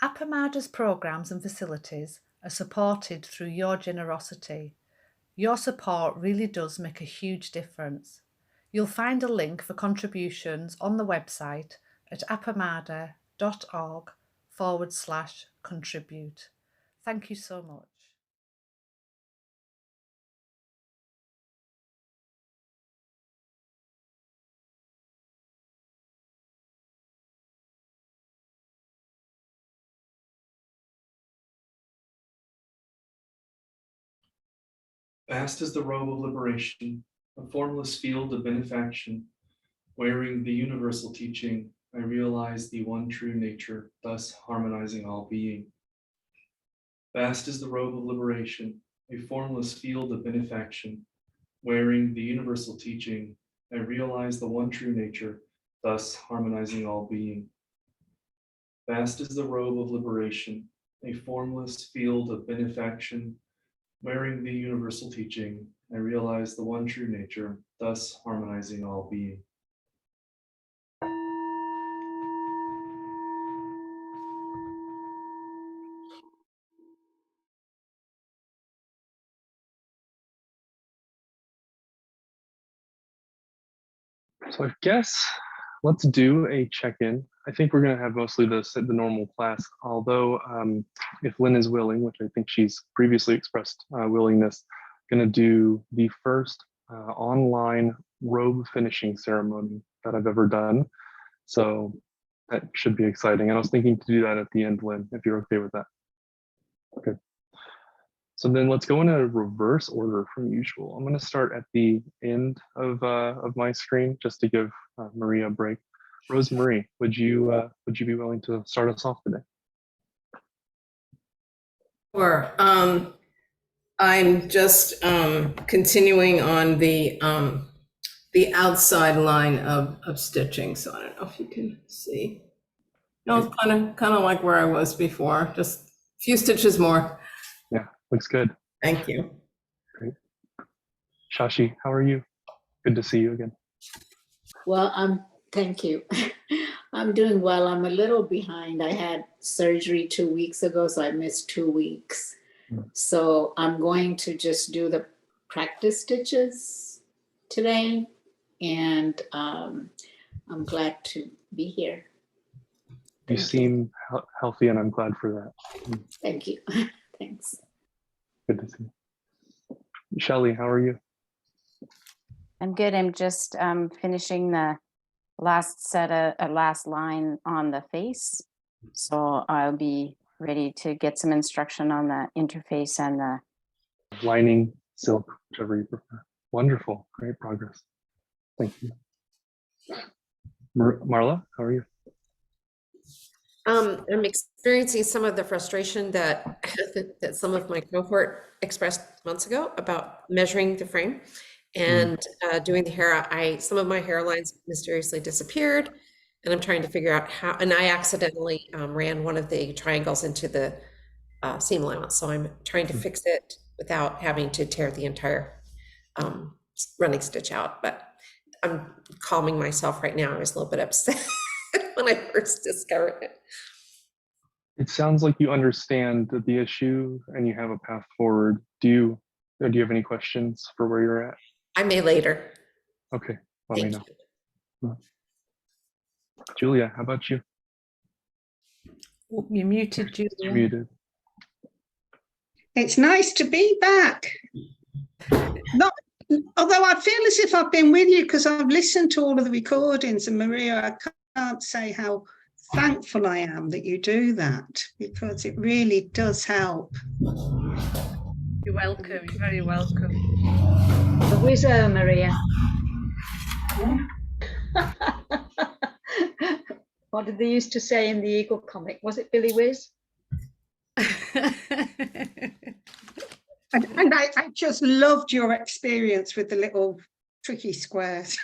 Appamada's programmes and facilities are supported through your generosity. Your support really does make a huge difference. You'll find a link for contributions on the website at appamada.org/contribute. Thank you so much. Vast is the robe of liberation, a formless field of benefaction. Wearing the universal teaching, I realize the one true nature, thus harmonizing all being. Vast is the robe of liberation, a formless field of benefaction. Wearing the universal teaching, I realize the one true nature, thus harmonizing all being. Vast is the robe of liberation, a formless field of benefaction. Wearing the universal teaching, I realize the one true nature, thus harmonizing all being. So I guess let's do a check-in. I think we're going to have mostly the normal class, although if Lynne is willing, which I think she's previously expressed willingness, going to do the first online robe finishing ceremony that I've ever done. So that should be exciting. And I was thinking to do that at the end, Lynne, if you're okay with that. Okay. So then let's go in a reverse order from usual. I'm going to start at the end of my screen just to give Maria a break. Rosemarie, would you be willing to start us off today? Sure. I'm just continuing on the outside line of stitching. So I don't know if you can see. No, it's kind of like where I was before. Just a few stitches more. Yeah, looks good. Thank you. Great. Shashi, how are you? Good to see you again. Well, thank you. I'm doing well. I'm a little behind. I had surgery 2 weeks ago, so I missed 2 weeks. So I'm going to just do the practice stitches today, and I'm glad to be here. You seem healthy, and I'm glad for that. Thank you. Thanks. Good to see you. Shelley, how are you? I'm good. I'm just finishing the last last line on the face. So I'll be ready to get some instruction on the interface and the lining, silk, whichever you prefer. Wonderful. Great progress. Thank you. MarLa, how are you? I'm experiencing some of the frustration that that some of my cohort expressed months ago about measuring the frame and doing the hair. Some of my hairlines mysteriously disappeared, and I'm trying to figure out how. And I accidentally ran one of the triangles into the seam allowance, so I'm trying to fix it without having to tear the entire running stitch out. But I'm calming myself right now. I was a little bit upset when I first discovered it. It sounds like you understand the issue and you have a path forward. Do you have any questions for where you're at? I may later. Okay, let me know. Julia, how about you? Oh, you're muted, Julia. You're muted. It's nice to be back. Although I feel as if I've been with you because I've listened to all of the recordings, and Maria, I can't say how thankful I am that you do that, because it really does help. You're welcome. You're very welcome. The wizard, Maria. What did they used to say in the Eagle comic? Was it Billy Whiz? And I just loved your experience with the little tricky squares.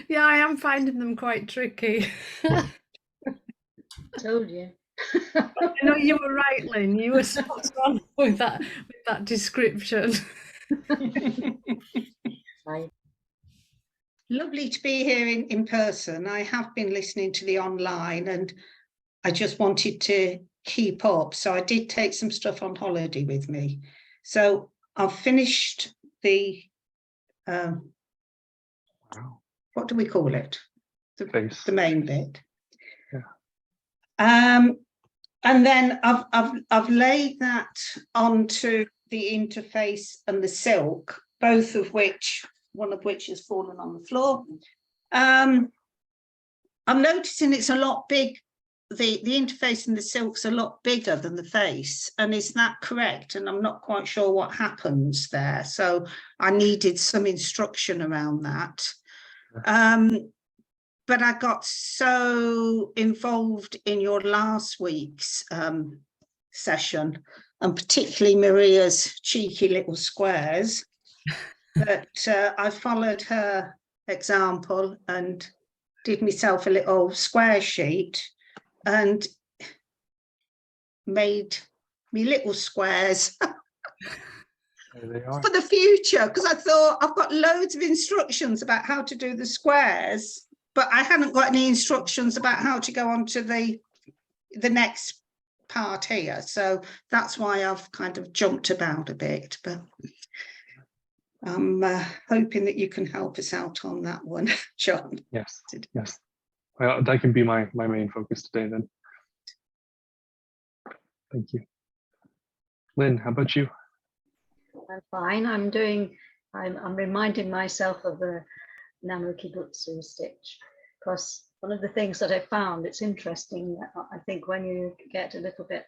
Yeah, I am finding them quite tricky. Told you. I know you were right, Lynne. You were spot on with that description. Right. Lovely to be here in person. I have been listening to the online and I just wanted to keep up. So I did take some stuff on holiday with me. So I've finished the, Wow. what do we call it? Face. The main bit. Yeah. And then I've laid that onto the interface and the silk, both of which, one of which has fallen on the floor. I'm noticing it's a lot big. The interface and the silk's a lot bigger than the face. And is that correct? And I'm not quite sure what happens there. So I needed some instruction around that. But I got so involved in your last week's session, and particularly Maria's cheeky little squares, that I followed her example and did myself a little square sheet and made me little squares There they are. for the future, because I thought I've got loads of instructions about how to do the squares, but I hadn't got any instructions about how to go on to the next part here. So that's why I've kind of jumped about a bit, but I'm hoping that you can help us out on that one, John. Yes, yes. Well, that can be my main focus today then. Thank you. Lynn, how about you? I'm fine. I'm reminding myself of the Namukibutsu stitch, because one of the things that I found, it's interesting, I think when you get a little bit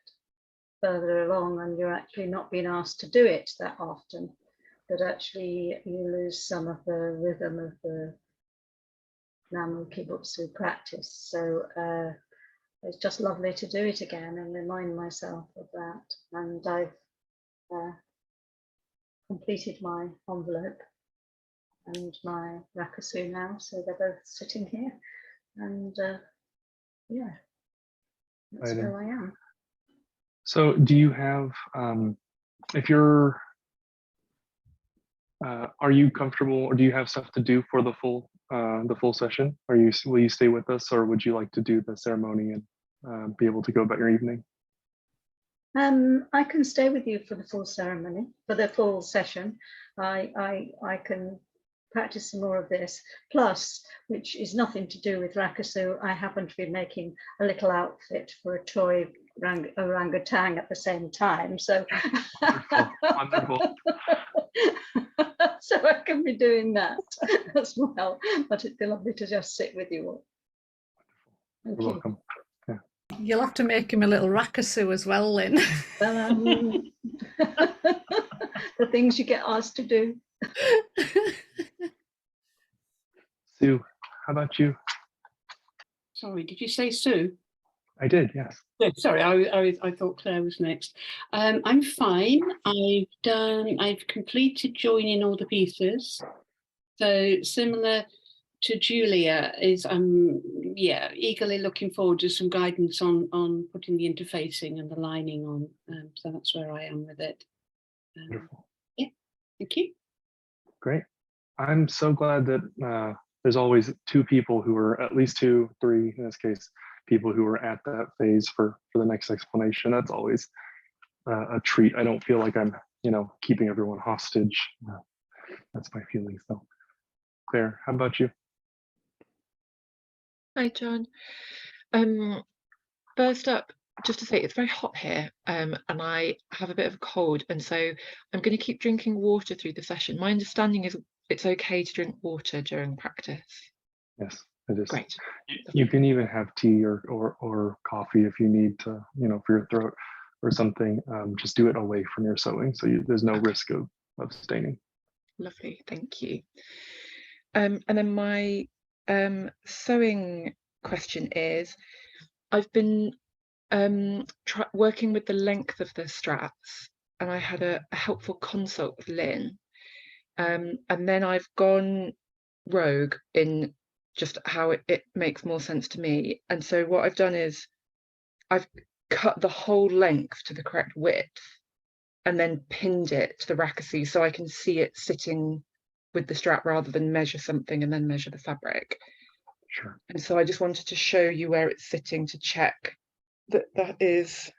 further along and you're actually not being asked to do it that often, that actually you lose some of the rhythm of the Namukibutsu practice. So it's just lovely to do it again and remind myself of that. And I've completed my envelope and my Rakasu now, so they're both sitting here. And yeah, that's Right. where I am. So do you have, if you're, are you comfortable, or do you have stuff to do for the full session? Will you stay with us, or would you like to do the ceremony and be able to go about your evening? I can stay with you for the full ceremony, for the full session. I can practice some more of this. Plus, which is nothing to do with Rakasu, I happen to be making a little outfit for a toy orangutan at the same time. So, Wonderful. So I can be doing that as well. But it'd be lovely to just sit with you all. Thank You're you. welcome. Yeah. You'll have to make him a little Rakasu as well, Lynn. Well, the things you get asked to do. Sue, how about you? Sorry, did you say Sue? I did, yes. No, sorry, I thought Claire was next. I'm fine. I've completed joining all the pieces. So similar to Julia, is yeah, eagerly looking forward to some guidance on putting the interfacing and the lining on. So that's where I am with it. Wonderful. Yeah, thank you. Great. I'm so glad that there's always two people who are, at least two, three in this case, people who are at that phase for the next explanation. That's always a treat. I don't feel like I'm, keeping everyone hostage. That's my feelings though. Claire, how about you? Hi, John. First up, just to say it's very hot here, and I have a bit of a cold, and so I'm going to keep drinking water through the session. My understanding is it's okay to drink water during practice. Yes, it is. Great. You can even have tea or coffee if you need to, for your throat or something. Just do it away from your sewing, so there's no risk of staining. Lovely, thank you. And then my sewing question is, I've been working with the length of the straps, and I had a helpful consult with Lynne, and then I've gone rogue in just how it makes more sense to me. And so what I've done is I've cut the whole length to the correct width and then pinned it to the Rakasu so I can see it sitting with the strap rather than measure something and then measure the fabric. Sure. And so I just wanted to show you where it's sitting to check that that is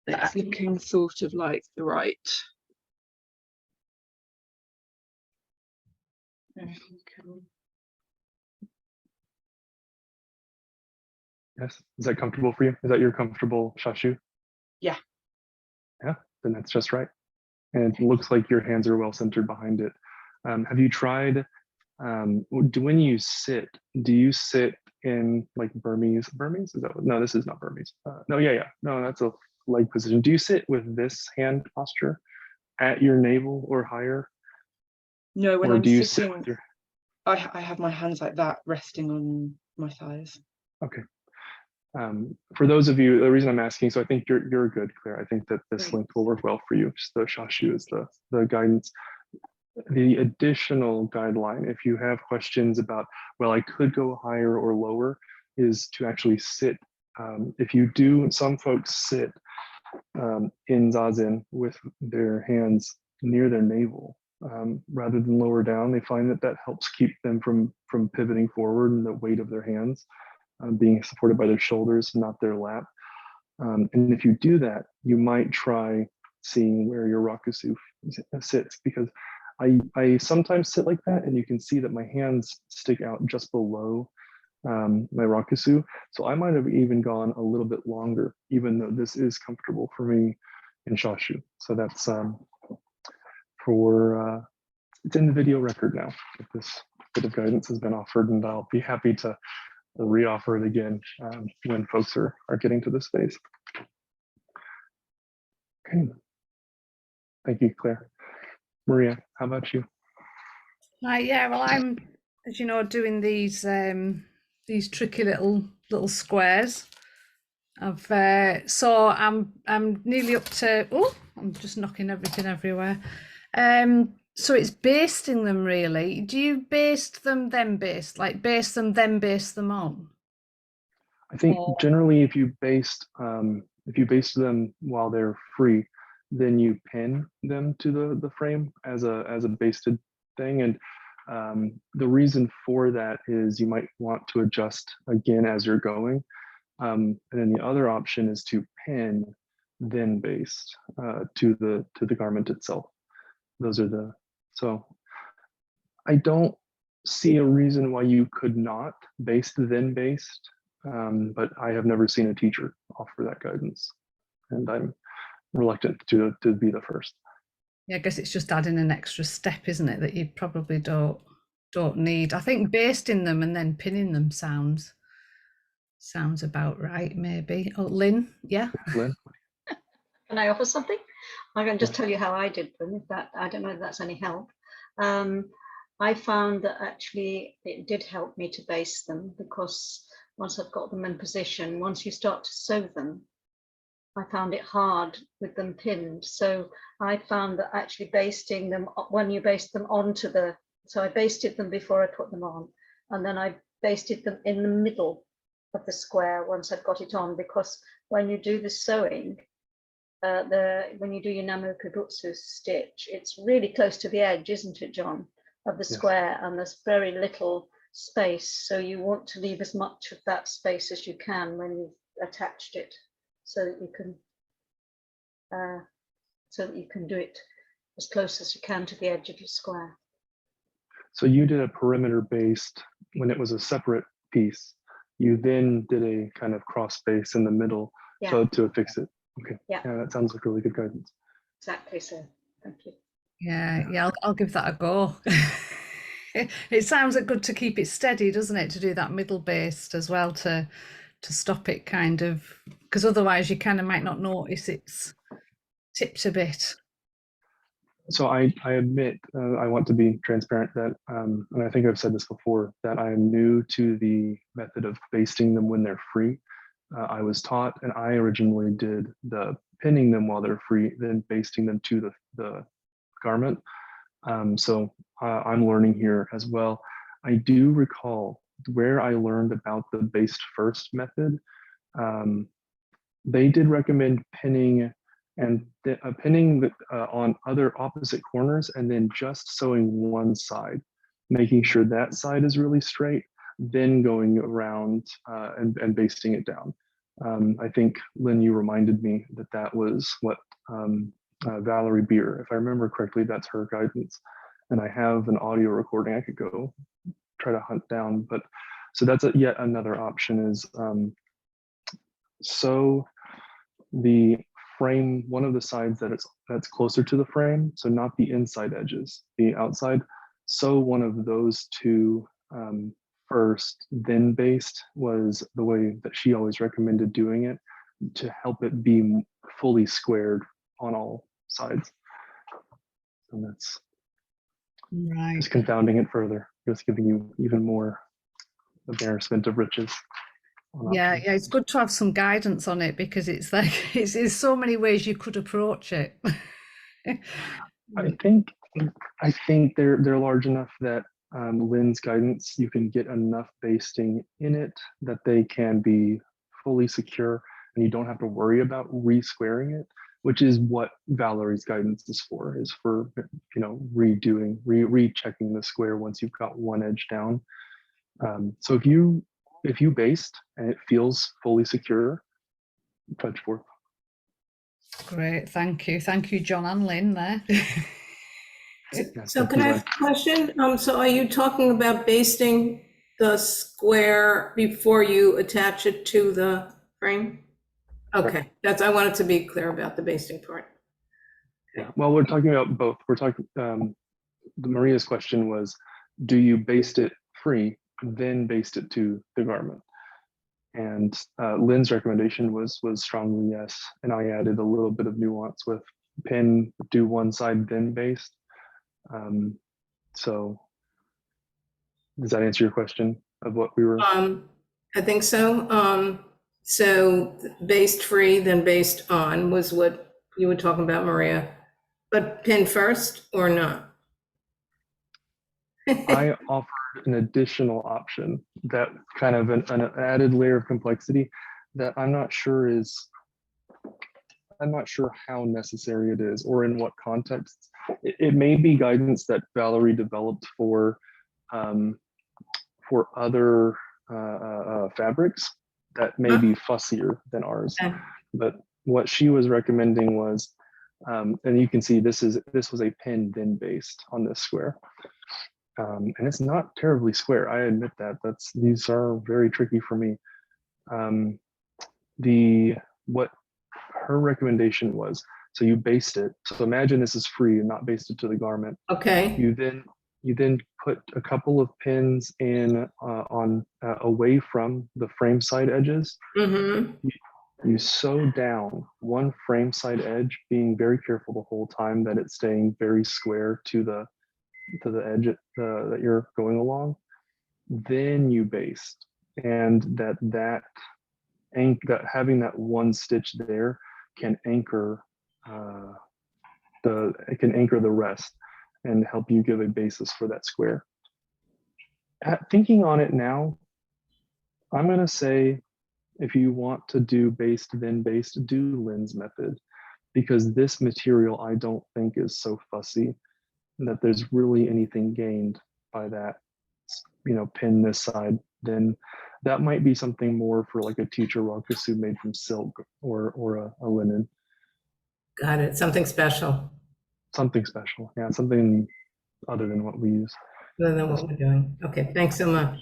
it's looking sort of like the right. Yes, is that comfortable for you? Is that your comfortable shashu? Yeah. Yeah, then that's just right. And it looks like your hands are well centered behind it. Have you tried, when you sit, do you sit in like Burmese? Burmese? Is that what, no, this is not Burmese. No, yeah. No, that's a leg position. Do you sit with this hand posture at your navel or higher? No, when Or I'm do you sitting, sit with your... I have my hands like that resting on my thighs. Okay. For those of you, the reason I'm asking, so I think you're good, Claire. I think that this Great. link will work well for you. Just the shashu is the guidance. The additional guideline, if you have questions about, well, I could go higher or lower, is to actually sit. If you do, some folks sit in zazen with their hands near their navel rather than lower down. They find that that helps keep them from pivoting forward and the weight of their hands being supported by their shoulders, not their lap. And if you do that, you might try seeing where your Rakusu sits, because I sometimes sit like that and you can see that my hands stick out just below my Rakusu. So I might have even gone a little bit longer, even though this is comfortable for me in shashu. So that's it's in the video record now. This bit of guidance has been offered, and I'll be happy to re-offer it again when folks are getting to this phase. Okay. Thank you, Claire. Maria, how about you? Yeah, well, I'm, as you know, doing these tricky little squares. So I'm nearly up to, oh, I'm just knocking everything everywhere. So it's basting them, really. Do you baste them, then baste? Like baste them, then baste them on? I think generally if you baste them while they're free, then you pin them to the frame as a basted thing. And the reason for that is you might want to adjust again as you're going. And then the other option is to pin, then baste to the garment itself. Those are so I don't see a reason why you could not baste then baste, but I have never seen a teacher offer that guidance, and I'm reluctant to be the first. Yeah, I guess it's just adding an extra step, isn't it, that you probably don't need. I think basting them and then pinning them sounds about right, maybe. Oh, Lynn, yeah. Lynn? Can I offer something? I can just tell you how I did them. If that, I don't know if that's any help. I found that actually it did help me to baste them, because once I've got them in position, once you start to sew them, I found it hard with them pinned. So I found that actually basting them, when you baste them onto so I basted them before I put them on, and then I basted them in the middle of the square once I've got it on, because when you do the sewing, when you do your Namukibutsu stitch, it's really close to the edge, isn't it, John, of the square, and there's very little space. So you want to leave as much of that space as you can when you've attached it, so that you can do it as close as you can to the edge of your square. So you did a perimeter based when it was a separate piece. You then did a kind of cross base in the middle to affix it. Okay. Yeah, that sounds like really good guidance. Exactly so. Thank you. Yeah, I'll give that a go. It sounds good to keep it steady, doesn't it? To do that middle baste as well, to stop it kind of, because otherwise you kind of might not notice it's tipped a bit. So I admit, I want to be transparent that, and I think I've said this before, that I am new to the method of basting them when they're free. I was taught, and I originally did the pinning them while they're free, then basting them to the garment. So I'm learning here as well. I do recall where I learned about the baste first method. They did recommend pinning and pinning on other opposite corners, and then just sewing one side, making sure that side is really straight, then going around and basting it down. I think, Lynn, you reminded me that that was what Valerie Beer, if I remember correctly, that's her guidance. And I have an audio recording I could go try to hunt down. But so that's yet another option is sew the frame, one of the sides that's closer to the frame, so not the inside edges, the outside. Sew one of those two first, then baste was the way that she always recommended doing it to help it be fully squared on all sides. And that's just confounding it further, just giving you even more embarrassment of riches. Yeah, it's good to have some guidance on it because it's like it's so many ways you could approach it. I think they're large enough that Lynn's guidance, you can get enough basting in it that they can be fully secure and you don't have to worry about re-squaring it, which is what Valerie's guidance is for rechecking the square once you've got one edge down. So if you baste and it feels fully secure, touch forth. Great, thank you, John and Lynn there. So can I ask a question? So are you talking about basting the square before you attach it to the frame? Okay, I wanted to be clear about the basting part. Yeah, well, we're talking about both. We're talking, Maria's question was, do you baste it free, then baste it to the garment? And Lynn's recommendation was strongly yes. And I added a little bit of nuance with pin, do one side, then baste. So does that answer your question of what we were? I think so. So baste free, then baste on was what you were talking about, Maria. But pin first or not? I offered an additional option that kind of an added layer of complexity that I'm not sure how necessary it is or in what context. It may be guidance that Valerie developed for other fabrics that may be fussier than ours. Okay. But what she was recommending was, and you can see this was a pin then baste on this square. And it's not terribly square. I admit that. These are very tricky for me. What her recommendation was, so you baste it. So imagine this is free and not basted to the garment. Okay. You then put a couple of pins in away from the frame side edges. Mm-hmm. You sew down one frame side edge, being very careful the whole time that it's staying very square to the edge that you're going along. Then you baste, and that having that one stitch there can anchor the rest and help you give a basis for that square. Thinking on it now, I'm going to say if you want to do baste then baste, do Lynn's method, because this material I don't think is so fussy that there's really anything gained by that. Pin this side, then that might be something more for like a teacher Rakasu made from silk or a linen. Got it. Something special. Something special. Yeah, something other than what we use. Other than what we're doing. Okay, thanks so much.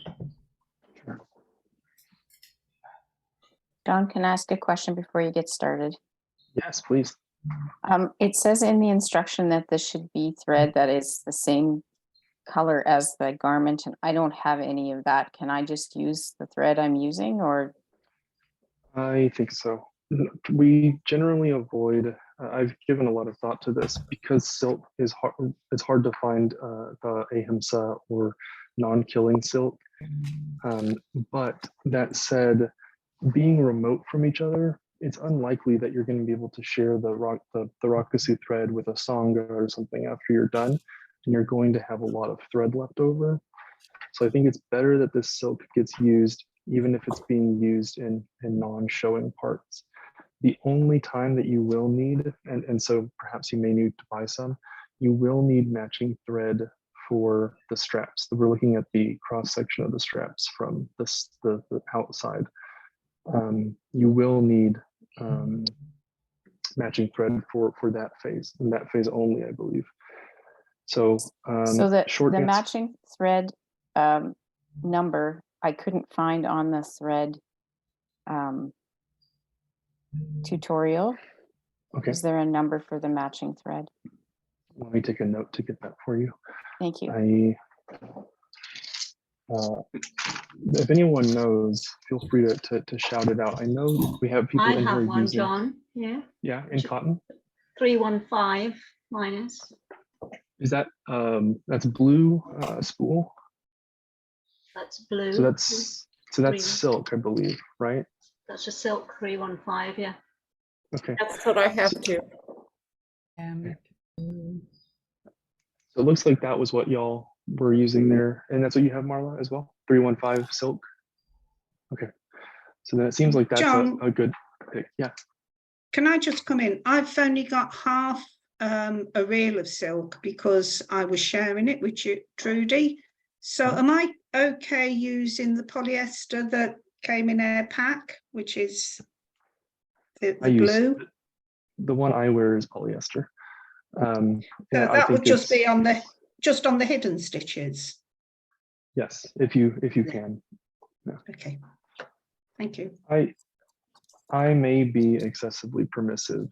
Sure. John, can I ask a question before you get started? Yes, please. It says in the instruction that this should be thread that is the same color as the garment, and I don't have any of that. Can I just use the thread I'm using, or? I think so. We generally avoid, I've given a lot of thought to this because silk is hard, it's hard to find the ahimsa or non-killing silk. But that said, being remote from each other, it's unlikely that you're going to be able to share the Rakasu thread with a sangha or something after you're done, and you're going to have a lot of thread left over. So I think it's better that this silk gets used, even if it's being used in non-showing parts. The only time that you will need, and so perhaps you may need to buy some, you will need matching thread for the straps. We're looking at the cross section of the straps from the outside. You will need matching thread for that phase, and that phase only, I believe. So, So the short answer- matching thread number I couldn't find on the thread tutorial. Okay, Is there a number for the matching thread? let me take a note to get that for you. Thank you. If anyone knows, feel free to shout it out. I know we have people I in here have one, using, John. Yeah, yeah, in cotton. 315 minus. Is that that's blue spool? That's blue. So that's Green. silk, I believe, right? That's a silk 315. Yeah. Okay. That's what I have too. So it looks like that was what y'all were using there, and that's what you have, MarLa, as well. 315 silk. Okay. So then it seems like that's John, a good pick. Yeah. can I just come in? I've only got half a reel of silk because I was sharing it with you, Trudy. So am I okay using the polyester that came in our pack, which is the blue? The one I wear is polyester. So yeah, that would just be on the hidden stitches. Yes, if you can. Yeah. Okay, thank you. I may be excessively permissive.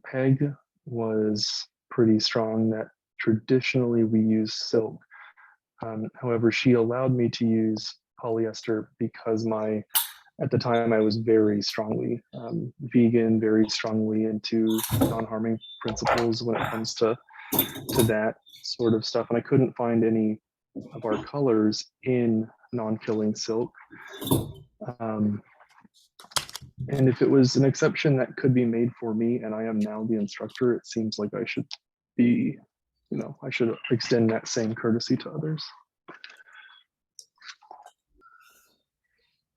Peg was pretty strong that traditionally we use silk. However, she allowed me to use polyester because at the time I was very strongly vegan, very strongly into non-harming principles when it comes to that sort of stuff. And I couldn't find any of our colors in non-killing silk. And if it was an exception that could be made for me, and I am now the instructor, it seems like I should be, I should extend that same courtesy to others.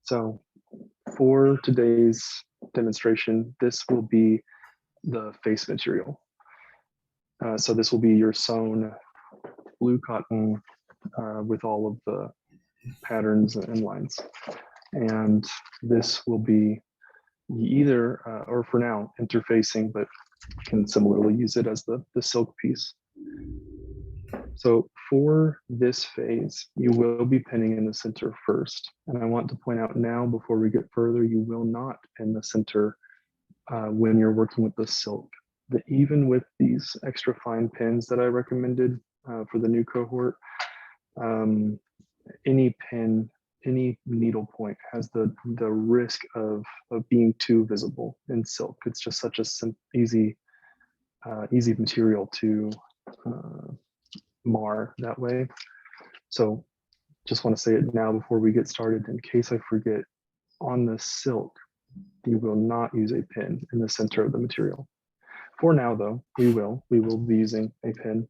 So for today's demonstration, this will be the face material. So this will be your sewn blue cotton with all of the patterns and lines. And this will be either, or for now, interfacing, but can similarly use it as the silk piece. So for this phase, you will be pinning in the center first. And I want to point out now, before we get further, you will not pin the center when you're working with the silk. That even with these extra fine pins that I recommended for the new cohort, any pin, any needle point has the risk of being too visible in silk. It's just such a easy material to mar that way. So just want to say it now before we get started in case I forget. On the silk, you will not use a pin in the center of the material. For now though, we will be using a pin.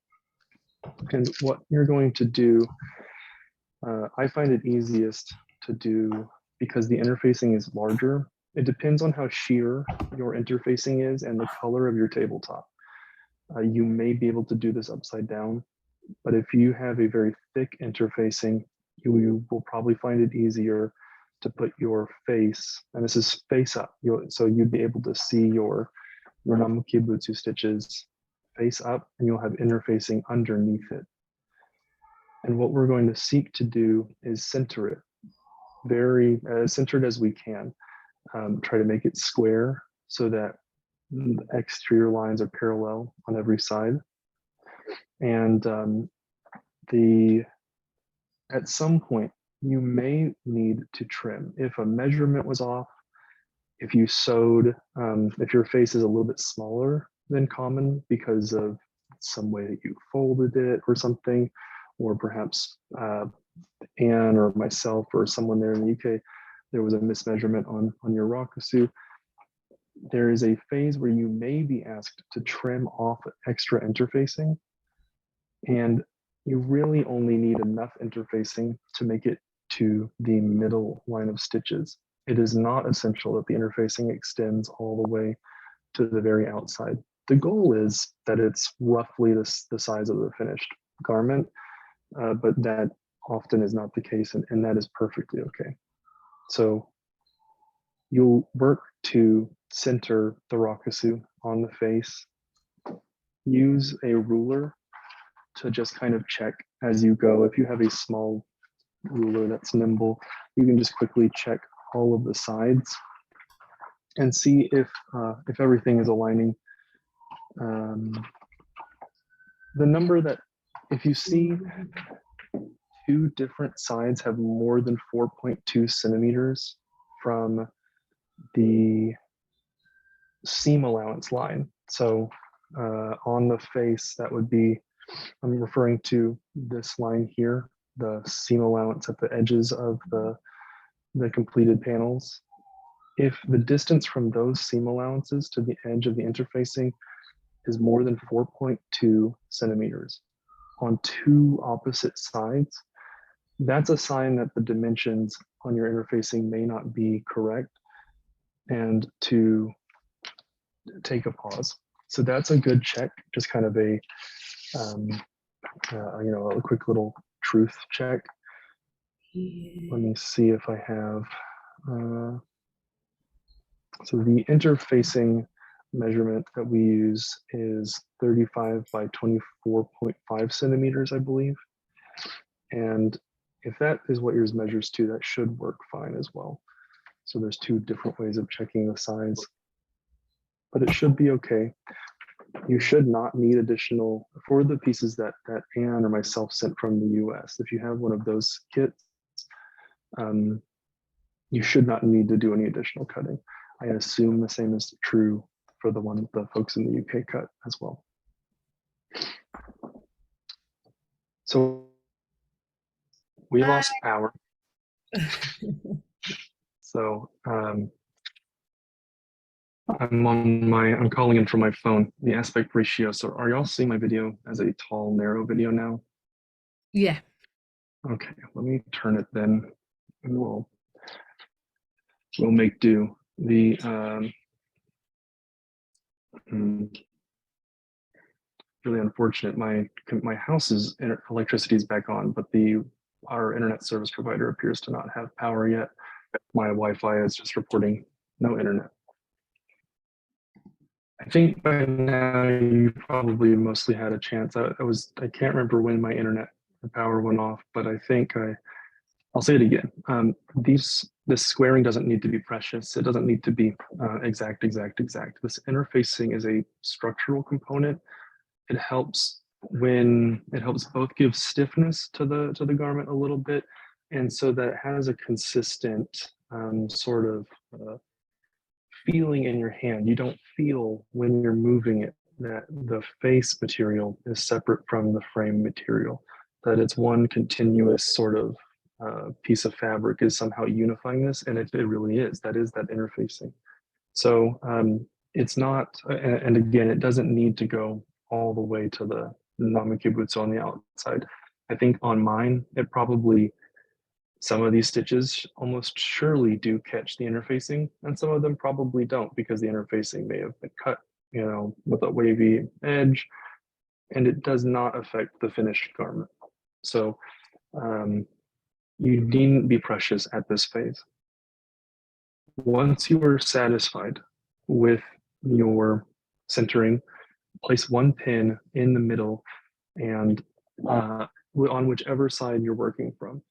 And what you're going to do, I find it easiest to do because the interfacing is larger. It depends on how sheer your interfacing is and the color of your tabletop. You may be able to do this upside down, but if you have a very thick interfacing, you will probably find it easier to put your face, and this is face up, so you'd be able to see your Namukibutsu stitches face up, and you'll have interfacing underneath it. And what we're going to seek to do is center it, very as centered as we can. Try to make it square so that the exterior lines are parallel on every side. And at some point, you may need to trim. If a measurement was off, if you sewed, if your face is a little bit smaller than common because of some way that you folded it or something, or perhaps Anne or myself or someone there in the UK, there was a mismeasurement on your Rakasu. There is a phase where you may be asked to trim off extra interfacing, and you really only need enough interfacing to make it to the middle line of stitches. it is not essential that the interfacing extends all the way to the very outside. The goal is that it's roughly the size of the finished garment, but that often is not the case, and that is perfectly okay. So you'll work to center the Rakasu on the face. Use a ruler to just kind of check as you go. If you have a small ruler that's nimble, you can just quickly check all of the sides and see if everything is aligning. The number that, if you see two different sides have more than 4.2 centimeters from the seam allowance line. So on the face, that would be, I'm referring to this line here, the seam allowance at the edges of the completed panels. If the distance from those seam allowances to the edge of the interfacing is more than 4.2 centimeters on two opposite sides, that's a sign that the dimensions on your interfacing may not be correct, and to take a pause. So that's a good check, just kind of a a quick little truth check. Let me see if I have. So the interfacing measurement that we use is 35 by 24.5 centimeters, I believe. And if that is what yours measures to, that should work fine as well. So there's two different ways of checking the size, but it should be okay. You should not need additional, for the pieces that Anne or myself sent from the US, if you have one of those kits, you should not need to do any additional cutting. I assume the same is true for the one the folks in the UK cut as well. So we lost power. So I'm calling in from my phone, the aspect ratio. So are y'all seeing my video as a tall, narrow video now? Yeah. Okay, let me turn it then, and we'll make do. The really unfortunate. My house's electricity is back on, but our internet service provider appears to not have power yet. My Wi-Fi is just reporting no internet. I think by now you probably mostly had a chance. I can't remember when my internet power went off, but I think I'll say it again. This squaring doesn't need to be precious. It doesn't need to be exact. This interfacing is a structural component. It helps both give stiffness to the garment a little bit, and so that it has a consistent sort of feeling in your hand. You don't feel when you're moving it that the face material is separate from the frame material, that it's one continuous sort of piece of fabric is somehow unifying this, and it really is. That is that interfacing. So it's not, and again, it doesn't need to go all the way to the namikibutsu on the outside. I think on mine, it probably, some of these stitches almost surely do catch the interfacing, and some of them probably don't, because the interfacing may have been cut, with a wavy edge, and it does not affect the finished garment. So you needn't be precious at this phase. Once you are satisfied with your centering, place one pin in the middle and on whichever side you're working from.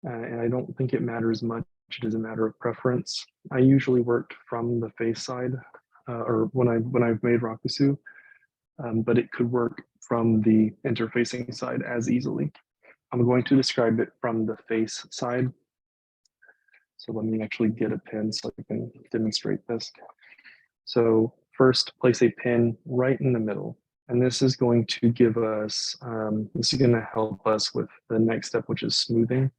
And I don't think it matters much. It is a matter of preference. I usually worked from the face side, or when I've made Rakusu, but it could work from the interfacing side as easily. I'm going to describe it from the face side. So let me actually get a pin so I can demonstrate this. So first, place a pin right in the middle. And this is going to give us, this is going to help us with the next step, which is smoothing.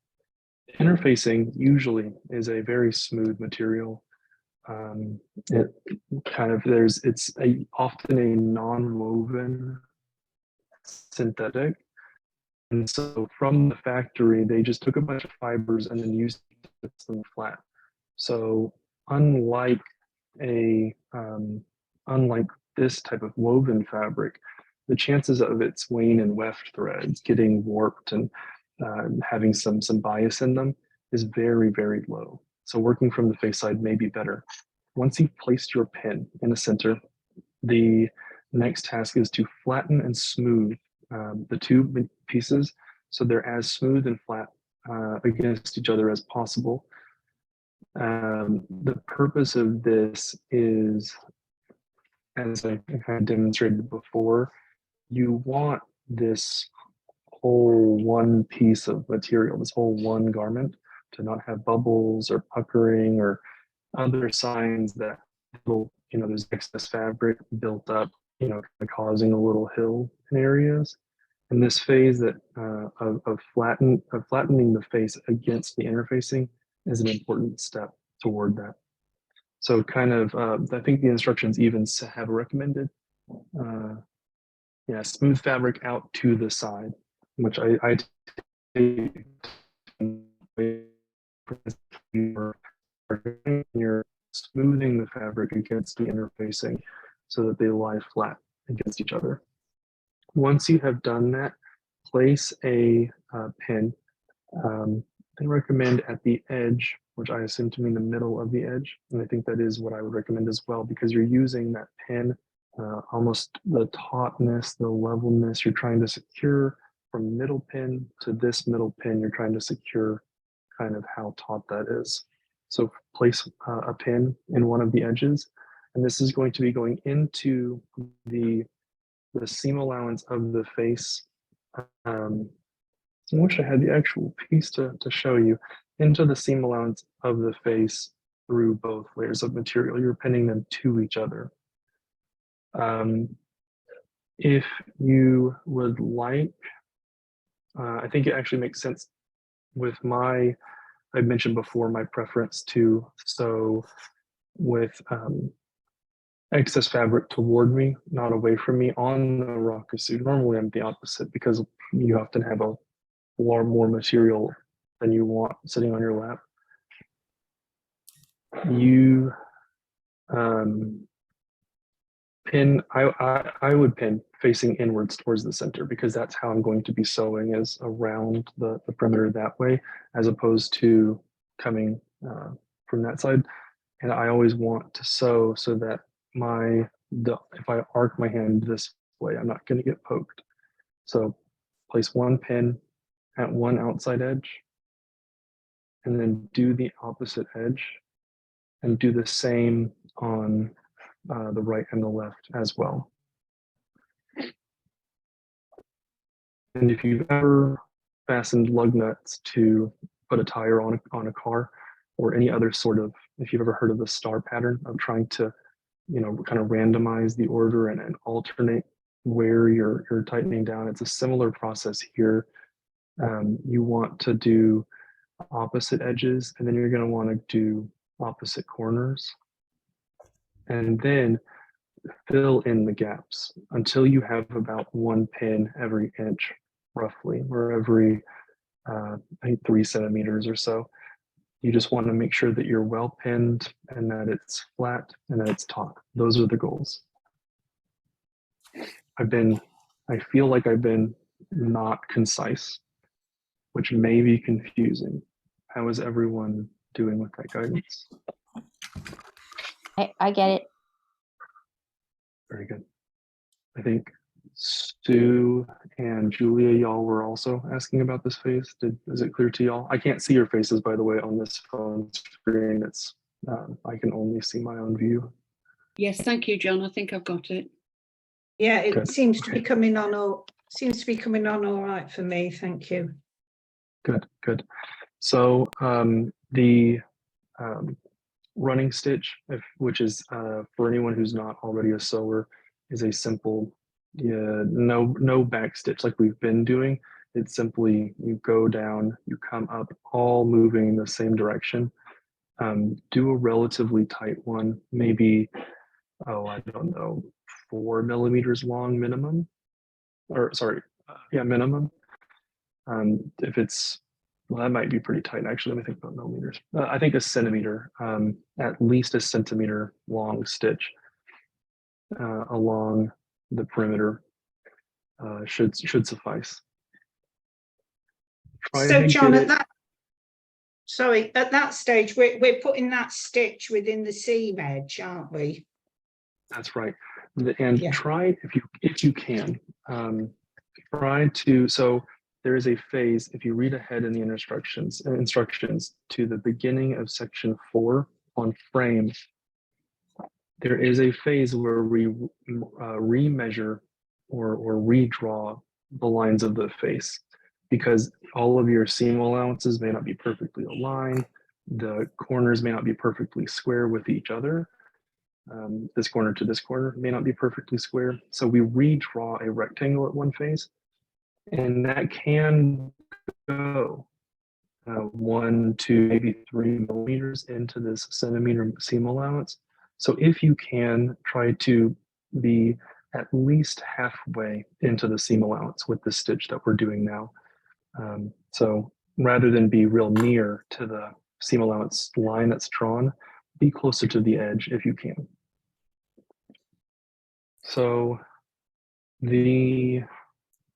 Interfacing usually is a very smooth material. It kind of, it's often a non-woven synthetic. And so from the factory, they just took a bunch of fibers and then used them flat. So unlike unlike this type of woven fabric, the chances of its wane and weft threads getting warped and having some bias in them is very, very low. So working from the face side may be better. Once you've placed your pin in the center, the next task is to flatten and smooth the two pieces so they're as smooth and flat against each other as possible. The purpose of this is, as I kind of demonstrated before, you want this whole one piece of material, this whole one garment, to not have bubbles or puckering or other signs that there's excess fabric built up, causing a little hill in areas. And this phase that of flattening the face against the interfacing is an important step toward that. So kind of, I think the instructions even have recommended, smooth fabric out to the side, which I take you're smoothing the fabric against the interfacing so that they lie flat against each other. Once you have done that, place a pin. I recommend at the edge, which I assume to mean the middle of the edge. And I think that is what I would recommend as well, because you're using that pin, almost the tautness, the levelness you're trying to secure from middle pin to this middle pin, you're trying to secure kind of how taut that is. So place a pin in one of the edges, and this is going to be going into the seam allowance of the face. I wish I had the actual piece to show you, into the seam allowance of the face through both layers of material. You're pinning them to each other. If you would like, I think it actually makes sense with I mentioned before my preference to sew with excess fabric toward me, not away from me on the Rakasu. Normally I'm the opposite because you often have a lot more material than you want sitting on your lap. You pin, I would pin facing inwards towards the center, because that's how I'm going to be sewing, is around the perimeter that way, as opposed to coming from that side. And I always want to sew so that if I arc my hand this way, I'm not going to get poked. So place one pin at one outside edge, and then do the opposite edge, and do the same on the right and the left as well. And if you've ever fastened lug nuts to put a tire on a car, or any other sort of, if you've ever heard of the star pattern of trying to, kind of randomize the order and alternate where you're tightening down, it's a similar process here. You want to do opposite edges, and then you're going to want to do opposite corners, and then fill in the gaps until you have about one pin every inch, roughly, or every I think 3 centimeters or so. You just want to make sure that you're well pinned and that it's flat and that it's taut. Those are the goals. I feel like I've been not concise, which may be confusing. How is everyone doing with that guidance? I get it. Very good. I think Stu and Julia, y'all were also asking about this phase. Is it clear to y'all? I can't see your faces, by the way, on this phone screen. It's I can only see my own view. Yes, thank you, John. I think I've got it. Yeah, it Good. seems to be coming on all right for me. Thank you. Good. So the running stitch, which is for anyone who's not already a sewer, is a simple, no back stitch like we've been doing. It's simply you go down, you come up, all moving in the same direction. Do a relatively tight one, maybe, I don't know, 4 millimeters long minimum, or sorry, minimum. If it's Well, that might be pretty tight, actually. Let me think about millimeters. I think a centimeter, at least a centimeter long stitch along the perimeter should suffice. Try So to John, get at that stage, we're putting that stitch within the seam edge, aren't we? That's right. And Yeah. try, if you can, try to, so there is a phase, if you read ahead in the instructions to the beginning of section 4 on frame, there is a phase where we remeasure or redraw the lines of the face, because all of your seam allowances may not be perfectly aligned. The corners may not be perfectly square with each other. This corner to this corner may not be perfectly square. So we redraw a rectangle at one phase, and that can go 1 to maybe 3 millimeters into this centimeter seam allowance. So if you can, try to be at least halfway into the seam allowance with the stitch that we're doing now. So rather than be real near to the seam allowance line that's drawn, be closer to the edge if you can. So the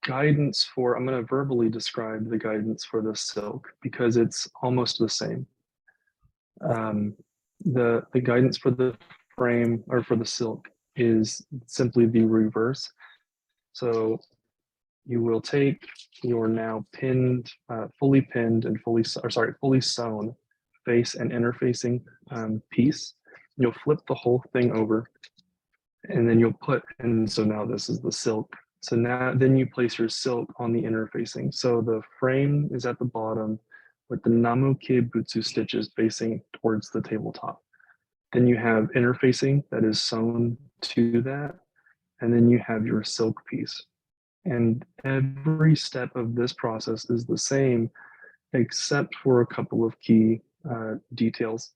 guidance for, I'm going to verbally describe the guidance for the silk because it's almost the same. The guidance for the frame or for the silk is simply the reverse. So you will take your now pinned, fully pinned and fully sewn face and interfacing piece. You'll flip the whole thing over, and then you'll put, and so now this is the silk. So now then you place your silk on the interfacing. So the frame is at the bottom with the namuke butsu stitches facing towards the tabletop. Then you have interfacing that is sewn to that, and then you have your silk piece. And every step of this process is the same, except for a couple of key details.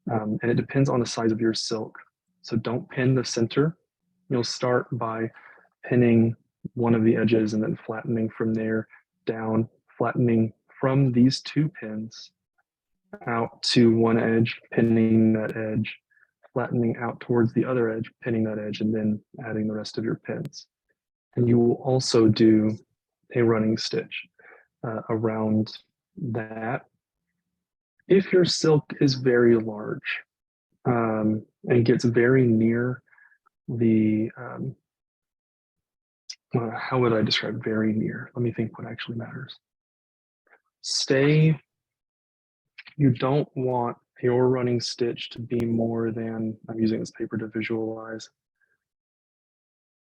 And it depends on the size of your silk. So don't pin the center. You'll start by pinning one of the edges and then flattening from there down, flattening from these 2 pins out to one edge, pinning that edge, flattening out towards the other edge, pinning that edge, and then adding the rest of your pins. And you will also do a running stitch around that. If your silk is very large and gets very near the, how would I describe very near? Let me think what actually matters. You don't want your running stitch to be more than, I'm using this paper to visualize,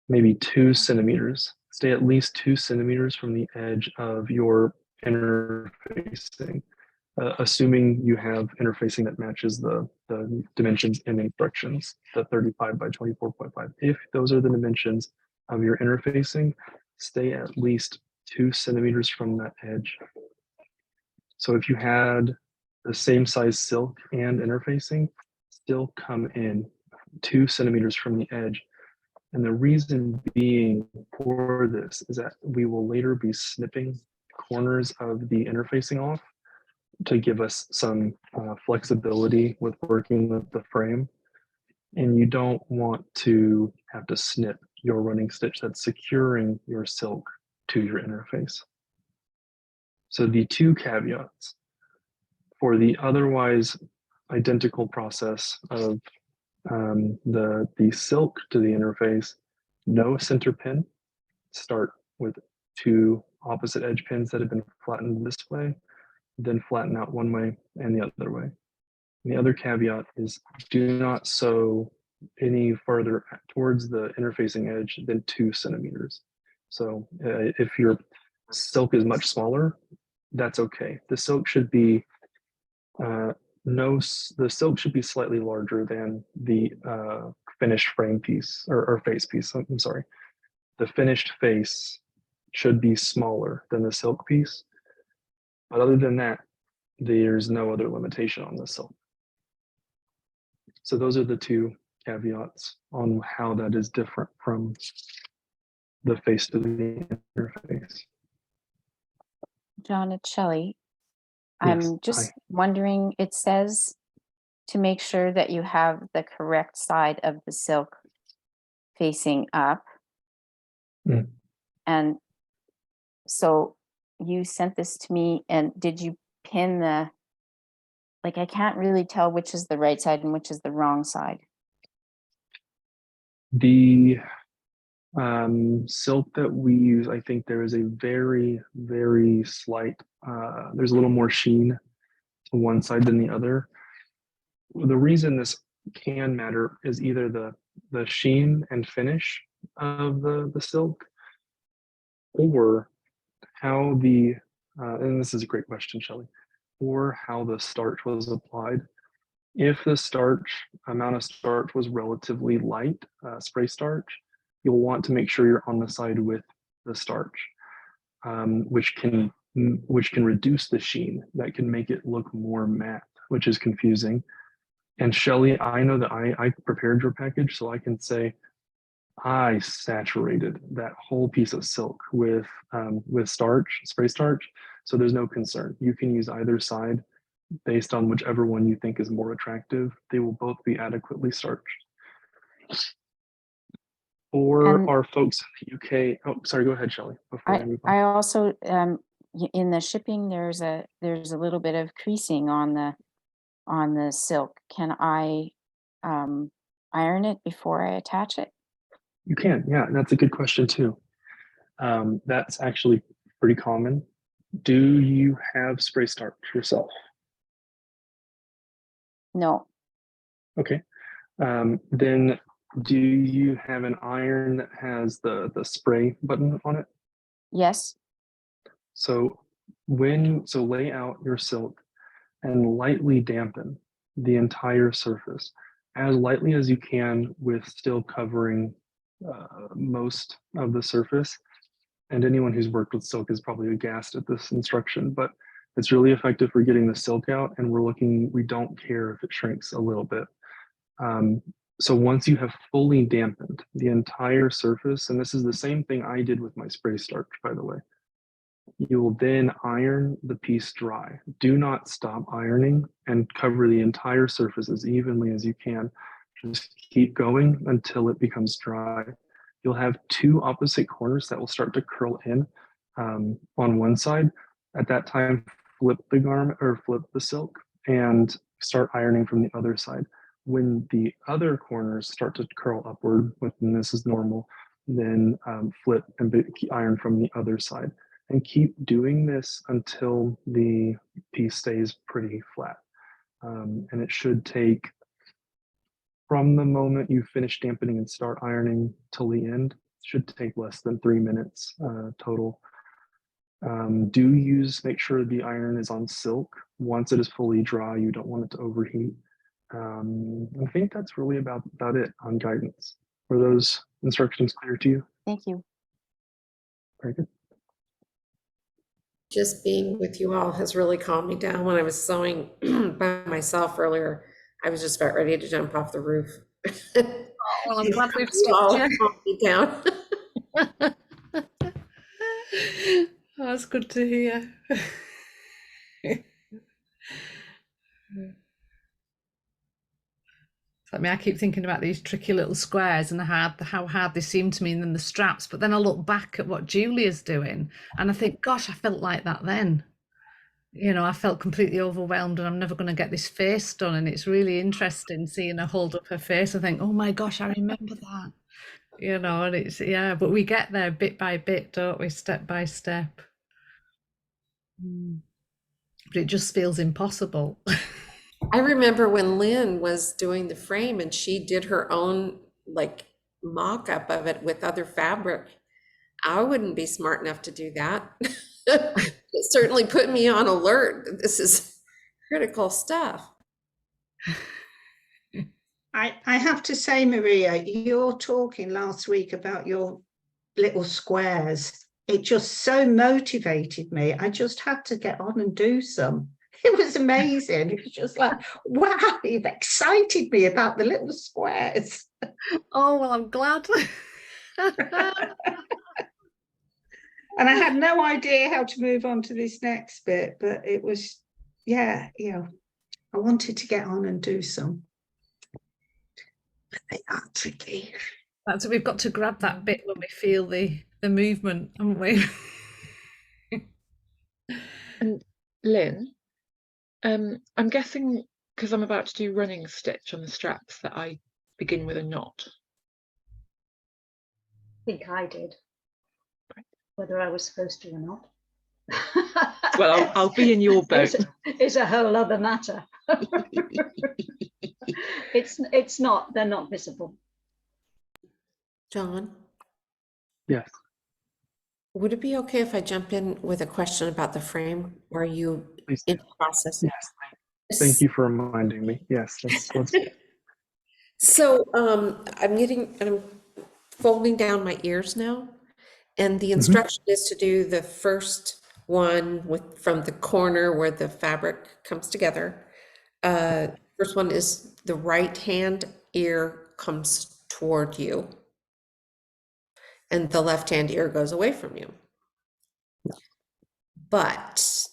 maybe 2 centimeters. Stay at least 2 centimeters from the edge of your interfacing, assuming you have interfacing that matches the dimensions in the instructions, the 35 by 24.5. If those are the dimensions of your interfacing, stay at least 2 centimeters from that edge. So if you had the same size silk and interfacing, still come in 2 centimeters from the edge. And the reason being for this is that we will later be snipping corners of the interfacing off to give us some flexibility with working with the frame. And you don't want to have to snip your running stitch that's securing your silk to your interface. So the 2 caveats for the otherwise identical process of the silk to the interface, no center pin. Start with 2 opposite edge pins that have been flattened this way, then flatten out one way and the other way. And the other caveat is do not sew any further towards the interfacing edge than 2 centimeters. So if your silk is much smaller, that's okay. The silk should be the silk should be slightly larger than the finished frame piece or face piece. I'm sorry. The finished face should be smaller than the silk piece. But other than that, there's no other limitation on the silk. So those are the 2 caveats on how that is different from the face to the interface. John, it's Shelley. I'm just wondering, it says to make sure that you have the correct side of the silk facing up. Mm. And so you sent this to me, and did you pin the, like, I can't really tell which is the right side and which is the wrong side. The silk that we use, I think there is a very, very slight, there's a little more sheen to one side than the other. The reason this can matter is either the sheen and finish of the silk, or how the, and this is a great question, Shelley, or how the starch was applied. If the amount of starch was relatively light, spray starch, you'll want to make sure you're on the side with the starch, which can reduce the sheen. That can make it look more matte, which is confusing. And Shelley, I know that I prepared your package, so I can say I saturated that whole piece of silk with starch, spray starch. So there's no concern. You can use either side based on whichever one you think is more attractive. They will both be adequately starched. For our folks in the UK, oh, sorry, go ahead, Shelley. I also, in the shipping, there's a little bit of creasing on the silk. Can I iron it before I attach it? You can, yeah, that's a good question too. That's actually pretty common. Do you have spray starch yourself? No. Okay. Then do you have an iron that has the spray button on it? Yes. So lay out your silk and lightly dampen the entire surface, as lightly as you can, with still covering most of the surface. And anyone who's worked with silk is probably aghast at this instruction, but it's really effective for getting the silk out, and we don't care if it shrinks a little bit. So once you have fully dampened the entire surface, and this is the same thing I did with my spray starch, by the way, you will then iron the piece dry. Do not stop ironing, and cover the entire surface as evenly as you can. Just keep going until it becomes dry. You'll have two opposite corners that will start to curl in on one side. At that time, flip the garment or flip the silk and start ironing from the other side. When the other corners start to curl upward, and this is normal, then flip and iron from the other side. And keep doing this until the piece stays pretty flat. And it should take, from the moment you finish dampening and start ironing till the end, it should take less than 3 minutes total. Make sure the iron is on silk. Once it is fully dry, you don't want it to overheat. I think that's really about it on guidance. Were those instructions clear to you? Thank you. Very good. Just being with you all has really calmed me down. When I was sewing by myself earlier, I was just about ready to jump off the roof. Well, I'm glad we've All stopped you. calmed me down. That's good to hear. I mean, I keep thinking about these tricky little squares and how hard they seem to me, and then the straps. But then I look back at what Julia's doing, and I think, gosh, I felt like that then. You know, I felt completely overwhelmed, and I'm never going to get this face done. And it's really interesting seeing her hold up her face. I think, oh my gosh, I remember that. You know, and it's, yeah, but we get there bit by bit, don't we? Step by step. But it just feels impossible. I remember when Lynne was doing the frame and she did her own like mock-up of it with other fabric. I wouldn't be smart enough to do that. It certainly put me on alert. This is critical stuff. I have to say, Maria, you're talking last week about your little squares. It just so motivated me. I just had to get on and do some. It was amazing. It was just like, wow, you've excited me about the little squares. Oh, well, I'm glad. And I had no idea how to move on to this next bit, but it was yeah, I wanted to get on and do some, but they are tricky. That's we've got to grab that bit when we feel the movement, haven't we? And Lynn, I'm guessing because I'm about to do running stitch on the straps that I begin with a knot. I think I did. Whether I was supposed to or not. Well, I'll be in your boat. It's a whole other matter. It's not, they're not visible. John, Yes. would it be okay if I jump in with a question about the frame? Are you Please in do. the process? Yes. Thank you for reminding me. Yes. Let's So I'm folding down my ears now, and the instruction is to do the first one from the corner where the fabric comes together. First one is the right hand ear comes toward you, and the left hand ear goes away from you. But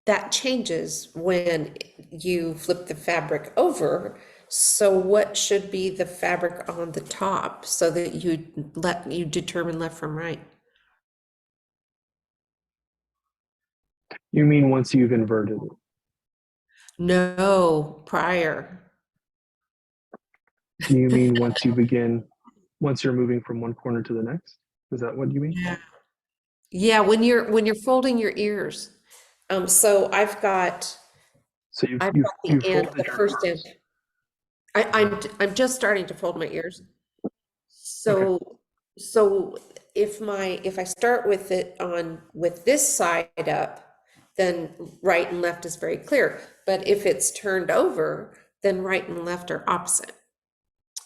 that changes when you flip the fabric over. So what should be the fabric on the top so that you determine left from right? You mean once you've inverted it? No, prior. Do you mean once you're moving from one corner to the next? Is that what you mean? Yeah, when you're folding your ears. So I've got So you the end, folded the your first end. I'm just starting to fold my ears. So if I start with it with this side up, then right and left is very clear. But if it's turned over, then right and left are opposite.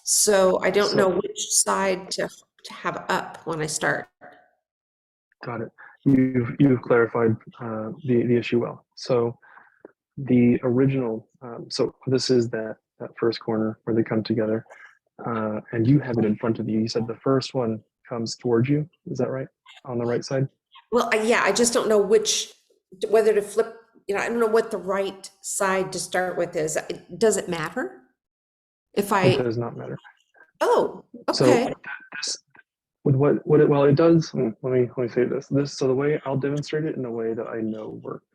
So I don't know which side to have up when I start. Got it. You've clarified the issue well. So the original, so this is that first corner where they come together, and you have it in front of you. You said the first one comes towards you. Is that right? On the right side? Well, yeah, I just don't know whether to flip, I don't know what the right side to start with is. Does it matter? It does not matter. Oh, So okay. this, it does. Let me say this. So the way I'll demonstrate it in a way that I know works.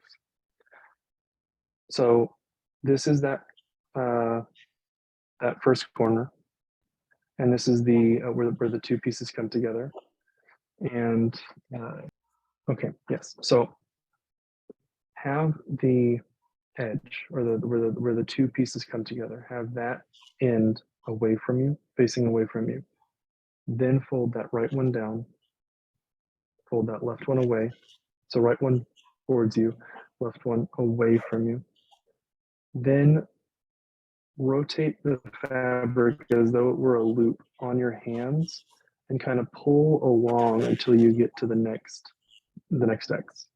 So this is that first corner, and this is the where the two pieces come together. And okay, yes. So have the edge or where the two pieces come together, have that end away from you, facing away from you. Then fold that right one down, fold that left one away. So right one towards you, left one away from you. Then rotate the fabric as though it were a loop on your hands and kind of pull along until you get to the next X.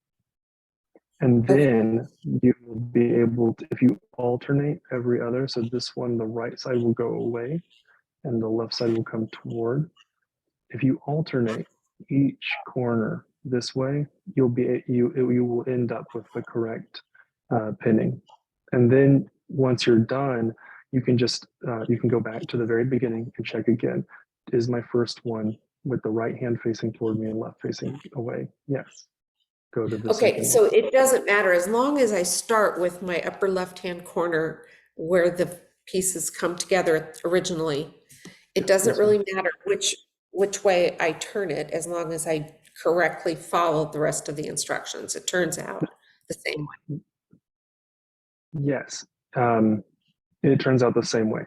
And then you will be able to, if you alternate every other, so this one, the right side will go away and the left side will come toward. If you alternate each corner this way, you will end up with the correct pinning. And then once you're done, you can you can go back to the very beginning and check again. Is my first one with the right hand facing toward me and left facing away? Yes. Go to the Okay, second so one. it doesn't matter as long as I start with my upper left-hand corner where the pieces come together originally. It doesn't really matter which way I turn it as long as I correctly follow the rest of the instructions. It turns out the same way. Yes, it turns out the same way.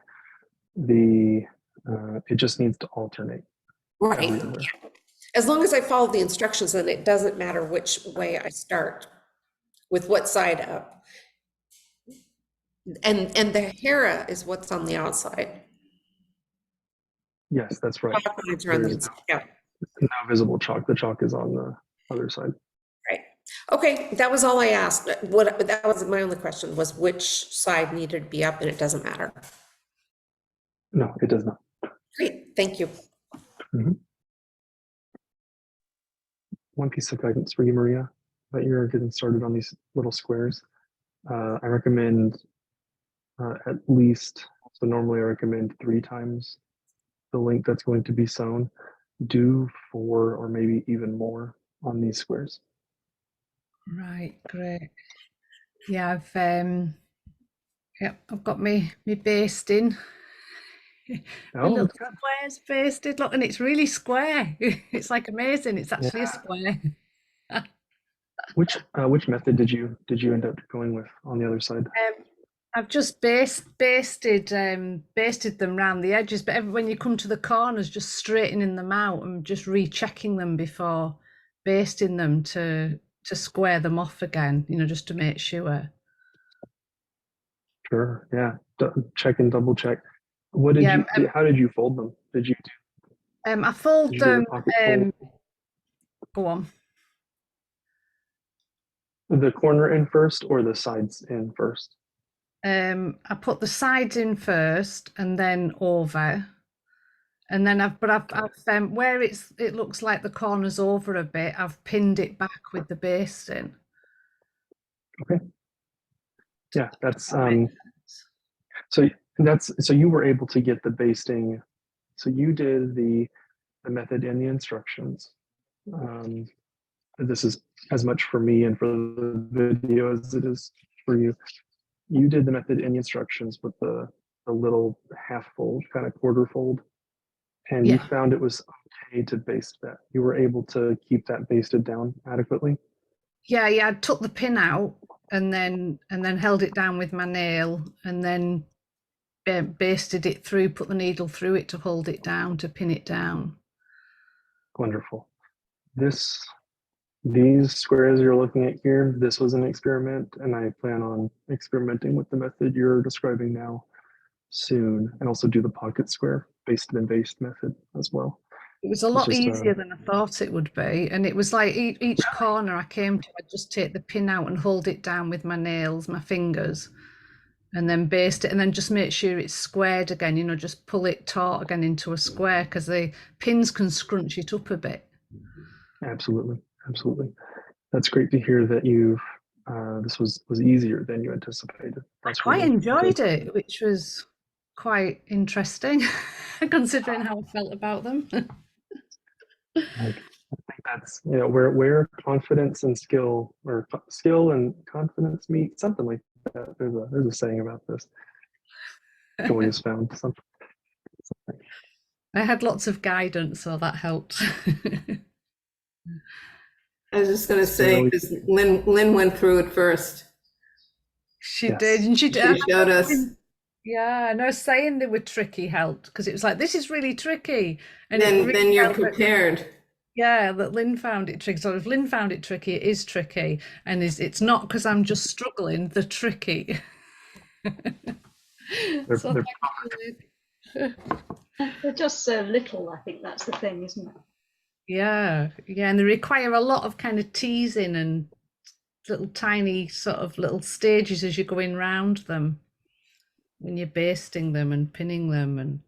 It just needs to alternate. Right. As long as I follow the instructions, then it doesn't matter which way I start with what side up. And the hera is what's on the outside. Yes, that's right. There's no visible chalk. The chalk is on the other side. Right. Okay, that was all I asked. That was my only question, was which side needed to be up, and it doesn't matter. No, it does not. Great, thank you. One piece of guidance for you, Maria. that you're getting started on these little squares. I recommend at least, so normally I recommend 3 times the length that's going to be sewn. Do 4 or maybe even more on these squares. Right, great. Yeah, I've got me basting. My Oh, little that's good. squares basted. Look, and it's really square. It's like amazing. It's actually a square. Which method did you end up going with on the other side? I've just basted them round the edges, but when you come to the corners, just straightening them out and just rechecking them before basting them to square them off again, you know, just to make sure. Sure, yeah. Check and double check. What did you? How did you fold them? Did you I fold do the them. pocket fold? Go on. The corner in first or the sides in first? I put the sides in first and then over, and then I've where it looks like the corner's over a bit, I've pinned it back with the basting. Okay. Yeah, that's so you were able to get the basting. So you did the method and the instructions. This is as much for me and for the video as it is for you. You did the method and the instructions with the little half fold, kind of quarter fold, and you found it was okay to baste that. You were able to keep that basted down adequately. Yeah, I took the pin out and then held it down with my nail and then basted it through, put the needle through it to hold it down, to pin it down. Wonderful. These squares you're looking at here, this was an experiment, and I plan on experimenting with the method you're describing now soon, and also do the pocket square basted and based method as well. It was a lot easier than I thought it would be, and it was like each corner I came to, I'd just take the pin out and hold it down with my nails, my fingers, and then baste it, and then just make sure it's squared again, you know, just pull it taut again into a square, because the pins can scrunch it up a bit. Absolutely. That's great to hear that this was easier than you anticipated. That's I quite really enjoyed good. it, which was quite interesting, considering how I felt about them. I think that's, you know, where confidence and skill, or skill and confidence meet, something like that. There's a saying about this. Joy is found. Something. I had lots of guidance, so that helped. I was just going to say, because Lynne went through it first. She did, and she showed us. Yeah, and I was saying they were tricky helped, because it was like, this is really tricky. And then you're prepared. That Lynne found it tricky. So if Lynne found it tricky, it is tricky. And it's not because I'm just struggling, they're tricky. They're just so little, I think that's the thing, isn't it? Yeah, and they require a lot of kind of teasing and little tiny sort of little stages as you're going round them when you're basting them and pinning them, and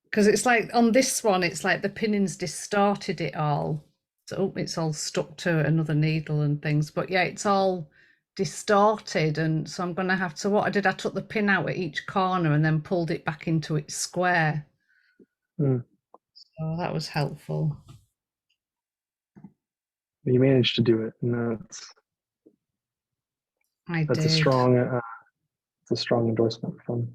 because it's like on this one, it's like the pinning's distorted it all, so it's all stuck to another needle and things, but it's all distorted, and so I'm gonna have to, what I did, I took the pin out at each corner and then pulled it back into its square. So that was helpful. You managed to do it, and that's a strong endorsement from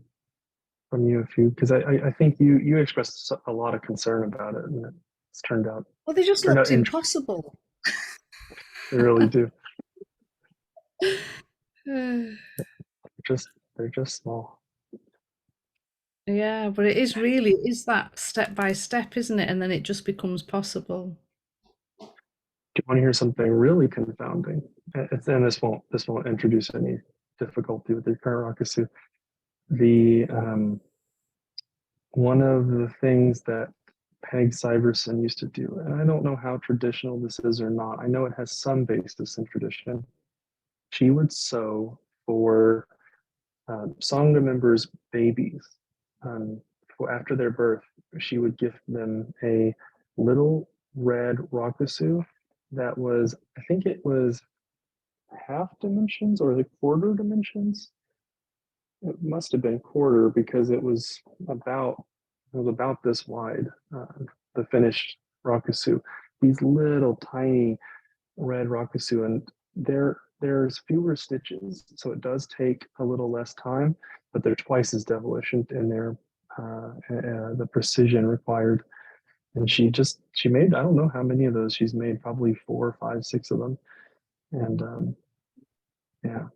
you, because I think you expressed a lot of concern about it, and it's turned out. Well, they just looked impossible. They really do. They're just small. Yeah, but it is that step by step, isn't it? And then it just becomes possible. Do you want to hear something really confounding? And this won't introduce any difficulty with your current Rakasu. One of the things that Peg Syverson used to do, and I don't know how traditional this is or not, I know it has some basis in tradition. She would sew for Sangha members' babies. After their birth, she would gift them a little red Rakasu that was, I think it was half dimensions or the quarter dimensions. It must have been quarter because it was about this wide, the finished Rakasu. These little tiny red Rakasu, and there's fewer stitches, so it does take a little less time, but they're twice as devilish in their the precision required. And she made, I don't know how many of those she's made, probably 4, 5, 6 of them. And yeah,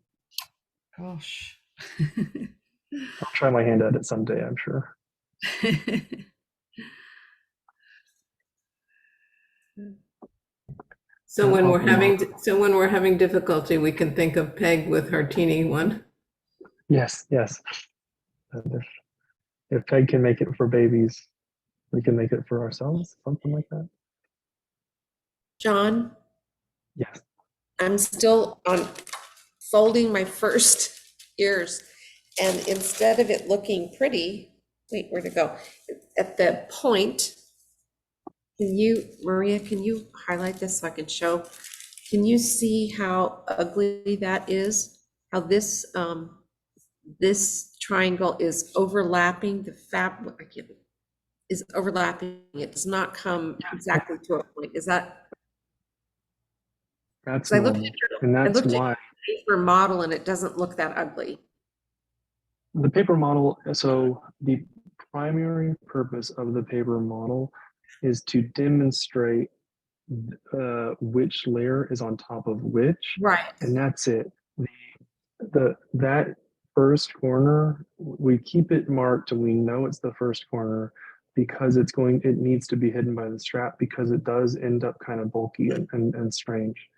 Gosh. I'll try my hand at it someday, I'm sure. So when we're having difficulty, we can think of Peg with her teeny one. Yes. And if Peg can make it for babies, we can make it for ourselves, something like that. John, Yes. I'm still on folding my first ears, and instead of it looking pretty, wait, where'd it go? At the point, Maria, can you highlight this so I can show? Can you see how ugly that is? How this this triangle is overlapping the fabric, is overlapping. It does not come exactly to a point. Is that? That's I looked normal. at And that's your why paper model and it doesn't look that ugly. the paper model, so the primary purpose of the paper model is to demonstrate which layer is on top of which, Right. and that's it. That first corner, we keep it marked and we know it's the first corner because it needs to be hidden by the strap because it does end up kind of bulky and strange.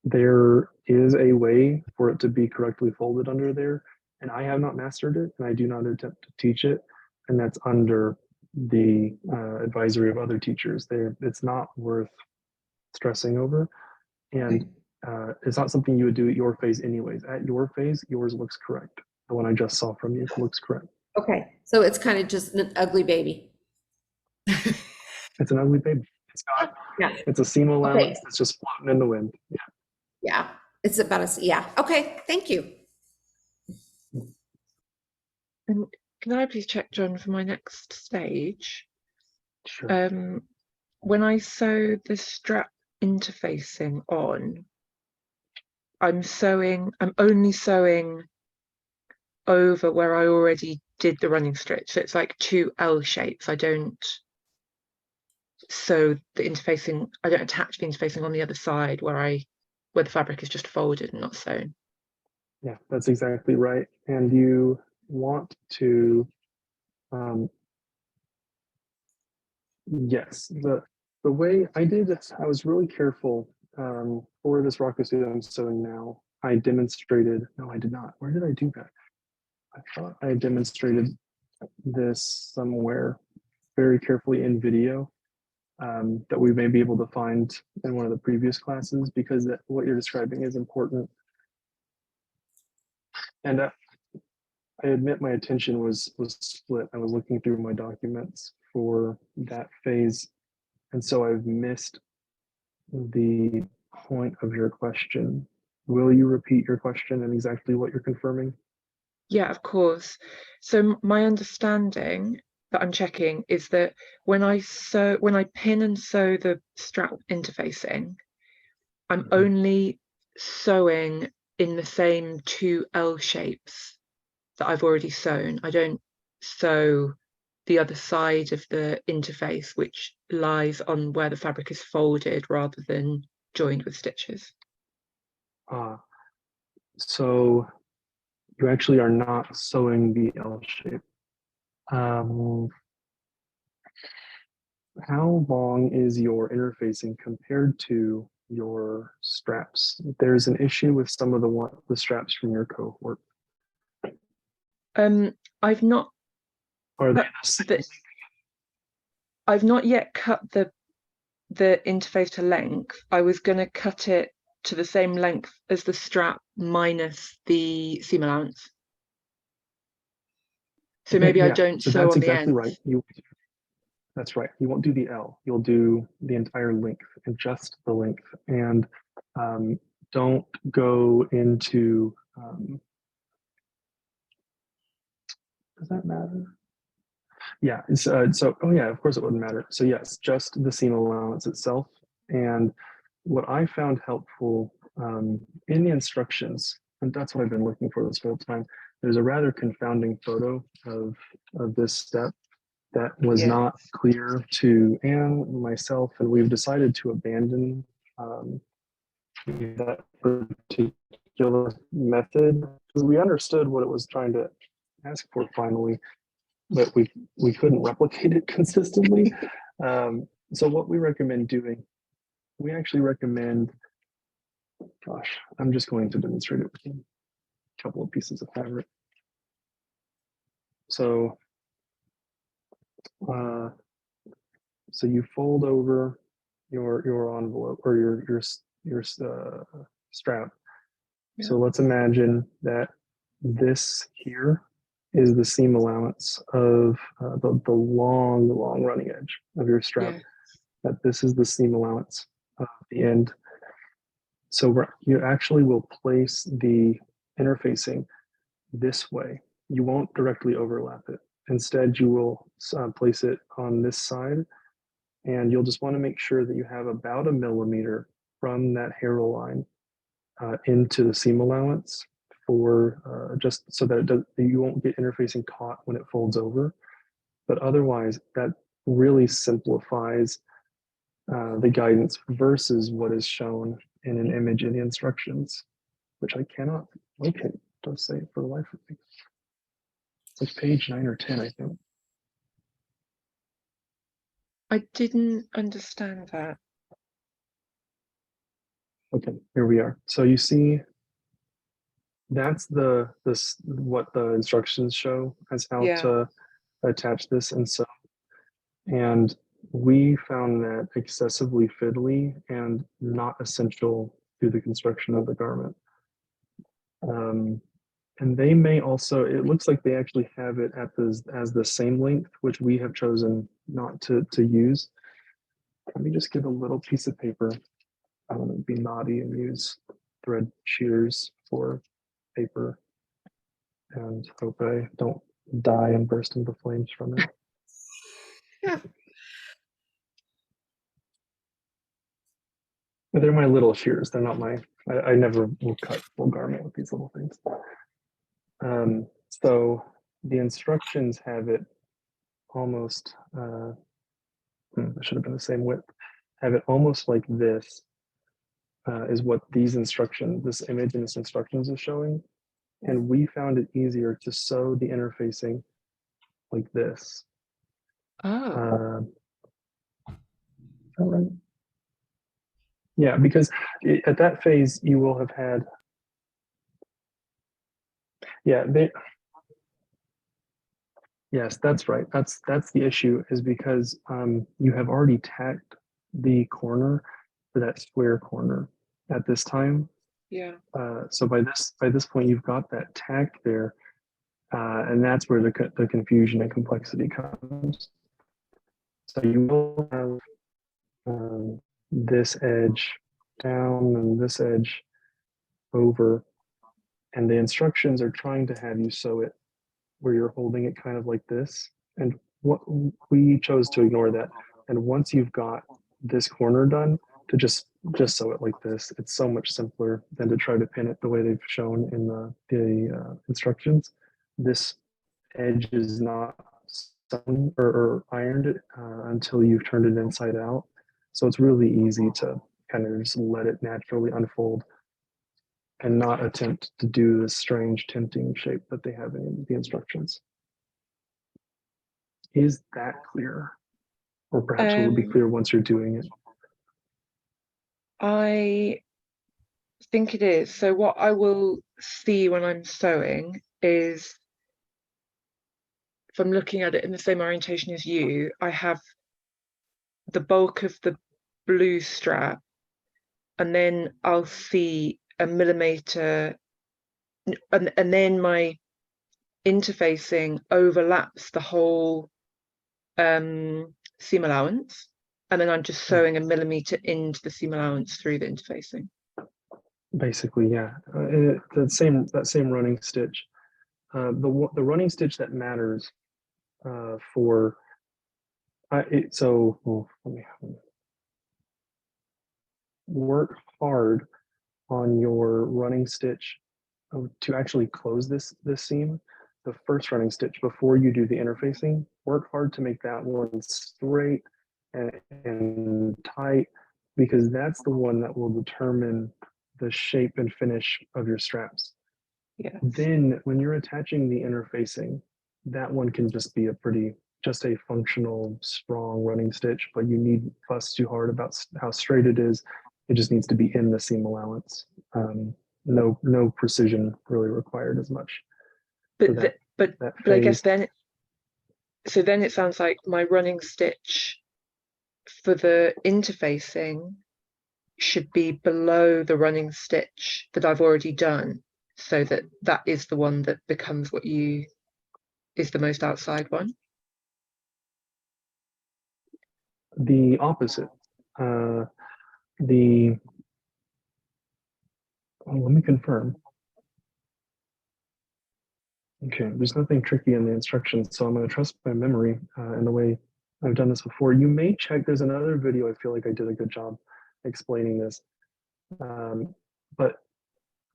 There is a way for it to be correctly folded under there, and I have not mastered it, and I do not attempt to teach it, and that's under the advisory of other teachers. It's not worth stressing over, and it's not something you would do at your phase anyways. At your phase, yours looks correct. The one I just saw from you looks correct. Okay, so it's kind of just an ugly baby. It's an ugly baby. It's a seam allowance that's just floating in the wind. Yeah, it's about yeah. Okay, thank you. And can I please check, John, for my next stage? Sure. When I sew the strap interfacing on, I'm only sewing over where I already did the running stitch. So it's like 2 L shapes. I don't sew the interfacing, I don't attach the interfacing on the other side where the fabric is just folded and not sewn. Yeah, that's exactly right. And you want to, yes, the way I did it, I was really careful for this Rakasu that I'm sewing now. I demonstrated, no, I did not. Where did I do that? I thought I demonstrated this somewhere very carefully in video that we may be able to find in one of the previous classes because what you're describing is important. And I admit my attention was split. I was looking through my documents for that phase. And so I've missed the point of your question. Will you repeat your question and exactly what you're confirming? Yeah, of course. So my understanding that I'm checking is that when I pin and sew the strap interfacing, I'm only sewing in the same 2 L shapes that I've already sewn. I don't sew the other side of the interface, which lies on where the fabric is folded rather than joined with stitches. So you actually are not sewing the L shape. How long is your interfacing compared to your straps? There's an issue with some of the straps from your cohort. I've not. Are they I've not yet cut the interface to length. I was going to cut it to the same length as the strap minus the seam allowance. So maybe I don't sew on the end. Right. That's right. You won't do the L. You'll do the entire length and just the length. And don't go into, does that matter? Yeah, oh yeah, of course it wouldn't matter. So yes, just the seam allowance itself. And what I found helpful in the instructions, and that's what I've been looking for this whole time, there's a rather confounding photo of this step that was Yeah. not clear to Anne, myself, and we've decided to abandon that particular method. We understood what it was trying to ask for finally, but we couldn't replicate it consistently. So what we recommend doing, we actually recommend, gosh, I'm just going to demonstrate it with a couple of pieces of fabric. So, so you fold over your envelope or your strap. Yeah. So let's imagine that this here is the seam allowance of the long running edge of your strap. Yeah. That this is the seam allowance at the end. So you actually will place the interfacing this way. You won't directly overlap it. Instead, you will place it on this side, and you'll just want to make sure that you have about 1 millimeter from that herald line into the seam allowance for just so that you won't get interfacing caught when it folds over. But otherwise, that really simplifies the guidance versus what is shown in an image in the instructions, which I cannot locate, don't say it for the life of me. It's like page 9 or 10, I think. I didn't understand that. Okay, here we are. So you see, that's what the instructions show as how Yeah. to attach this and so. And we found that excessively fiddly and not essential to the construction of the garment. And they may also, it looks like they actually have it at as the same length, which we have chosen not to use. Let me just get a little piece of paper. I want to be naughty and use thread shears for paper and hope I don't die and burst into flames from it. Yeah. But they're my little shears. They're not my, I never will cut full garment with these little things. So the instructions have it almost, it should have been the same width, have it almost like this is what these instructions, this image in this instructions is showing. And we found it easier to sew the interfacing like this. Oh. Is that right? Yeah, because at that phase you will have had, yeah, yes, that's right. That's the issue, is because you have already tacked the corner for that square corner at this time. Yeah. So by this point, you've got that tack there, and that's where the confusion and complexity comes. So you will have this edge down and this edge over, and the instructions are trying to have you sew it where you're holding it kind of like this. And what we chose to ignore that. And once you've got this corner done, to just sew it like this. It's so much simpler than to try to pin it the way they've shown in the instructions. This edge is not sewn or ironed until you've turned it inside out. So it's really easy to kind of just let it naturally unfold and not attempt to do this strange tempting shape that they have in the instructions. Is that clear? Or perhaps will it be clear once you're doing it? I think it is. So what I will see when I'm sewing is, if I'm looking at it in the same orientation as you, I have the bulk of the blue strap, and then I'll see 1 millimeter, and then my interfacing overlaps the whole seam allowance, and then I'm just sewing a millimeter into the seam allowance through the interfacing. Basically, yeah. That same running stitch. The running stitch that matters for let me work hard on your running stitch to actually close this seam. The first running stitch before you do the interfacing, work hard to make that one straight and tight, because that's the one that will determine the shape and finish of your straps. Yeah. Then when you're attaching the interfacing, that one can just be just a functional, strong running stitch, but you need fuss too hard about how straight it is. It just needs to be in the seam allowance. No precision really required as much. But I guess then, so then it sounds like my running stitch for the interfacing should be below the running stitch that I've already done, so that is the one that becomes is the most outside one. The opposite. Let me confirm. Okay, there's nothing tricky in the instructions, so I'm going to trust my memory and the way I've done this before. You may check, there's another video, I feel like I did a good job explaining this. But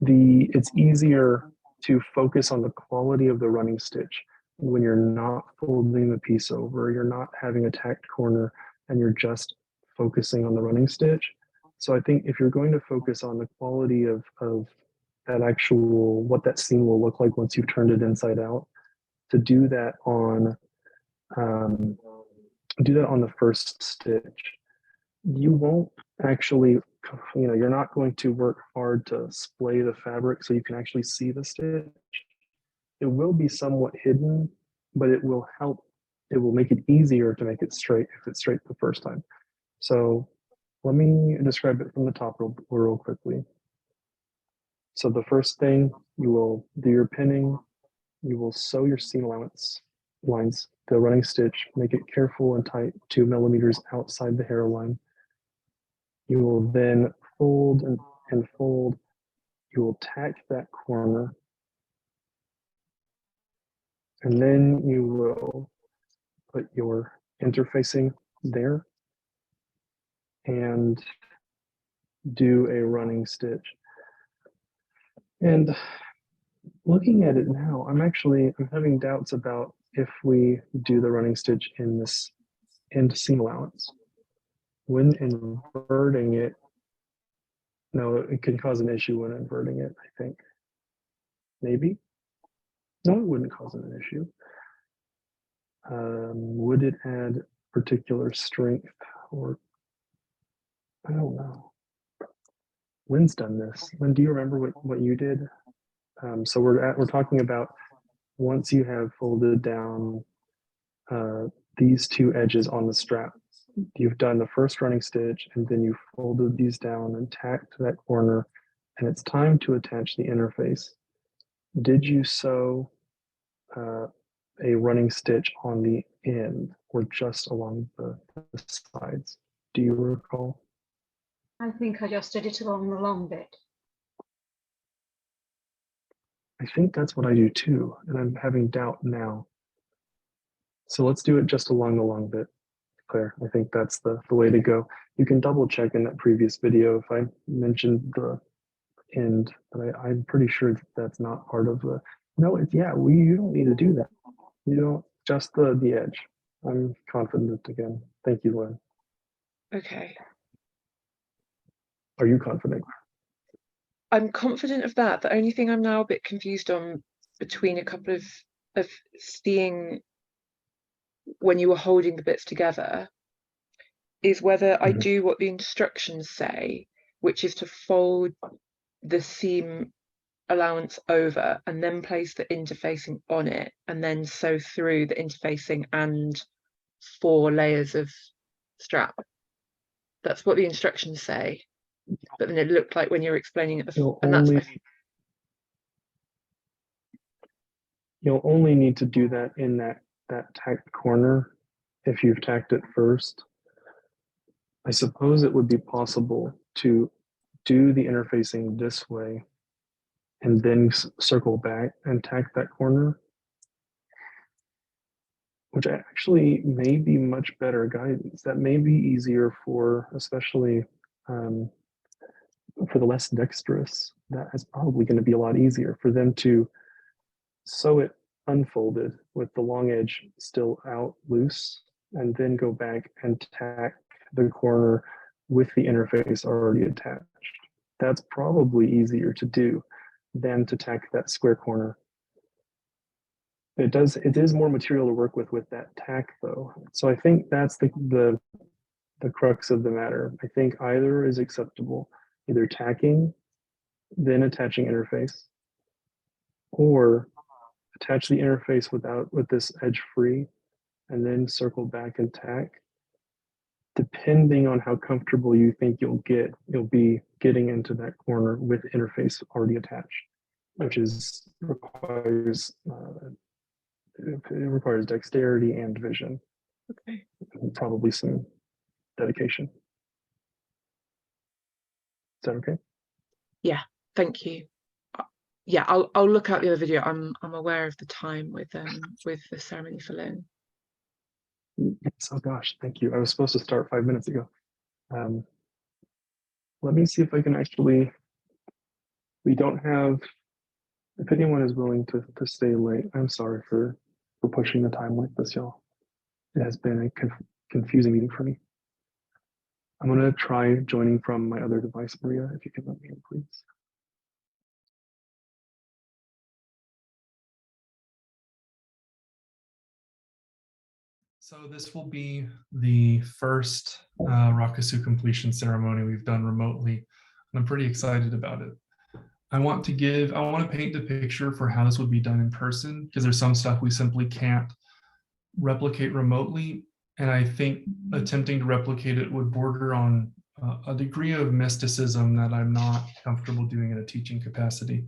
it's easier to focus on the quality of the running stitch when you're not folding the piece over, you're not having a tacked corner, and you're just focusing on the running stitch. So I think if you're going to focus on the quality of that actual, what that seam will look like once you've turned it inside out, to do that on the first stitch, you won't actually, you're not going to work hard to splay the fabric so you can actually see the stitch. It will be somewhat hidden, but it will help. It will make it easier to make it straight if it's straight the first time. So let me describe it from the top real quickly. So the first thing, you will do your pinning, you will sew your seam allowance lines, the running stitch, make it careful and tight, 2 millimeters outside the hairline. You will then fold and fold. You will tack that corner. And then you will put your interfacing there and do a running stitch. And looking at it now, I'm having doubts about if we do the running stitch in this end seam allowance. When inverting it, no, it can cause an issue when inverting it, I think. Maybe? No, it wouldn't cause an issue. Would it add particular strength, or I don't know. Lynn's done this. Lynn, do you remember what you did? So we're talking about once you have folded down these two edges on the strap, you've done the first running stitch, and then you folded these down and tacked that corner, and it's time to attach the interface. Did you sew a running stitch on the end or just along the sides? Do you recall? I think I just did it along the long bit. I think that's what I do too, and I'm having doubt now. So let's do it just along the long bit, Claire. I think that's the way to go. You can double check in that previous video if I mentioned the end, but I'm pretty sure that's not part of the, no, you don't need to do that. You don't, just the edge. I'm confident again. Thank you, Lynn. Okay. Are you confident? I'm confident of that. The only thing I'm now a bit confused on between a couple of seeing when you were holding the bits together is whether I do what the instructions say, which is to fold the seam allowance over and then place the interfacing on it and then sew through the interfacing and 4 layers of strap. That's what the instructions say. But then it looked like when you were explaining it, You'll only need to do that in that tacked corner if you've tacked it first, I suppose it would be possible to do the interfacing this way and then circle back and tack that corner, which actually may be much better guidance. That may be easier for, especially for the less dexterous. That is probably going to be a lot easier for them to sew it unfolded with the long edge still out loose, and then go back and tack the corner with the interface already attached. That's probably easier to do than to tack that square corner. It is more material to work with that tack though. So I think that's the crux of the matter. I think either is acceptable, either tacking, then attaching interface, or attach the interface with this edge free, and then circle back and tack. Depending on how comfortable you think you'll be getting into that corner with interface already attached, which requires dexterity and vision. Okay. And probably some dedication. Is that okay? Yeah, thank you. Yeah, I'll look out the other video. I'm aware of the time with the ceremony for Lynne. Yes, oh gosh, thank you. I was supposed to start 5 minutes ago. Let me see if I can actually, we don't have, if anyone is willing to stay late, I'm sorry for pushing the time like this, y'all. It has been a confusing meeting for me. I'm gonna try joining from my other device, Maria, if you can let me in, please. So this will be the first Rakasu Completion Ceremony we've done remotely, and I'm pretty excited about it. I want to paint the picture for how this would be done in person, because there's some stuff we simply can't replicate remotely, and I think attempting to replicate it would border on a degree of mysticism that I'm not comfortable doing in a teaching capacity.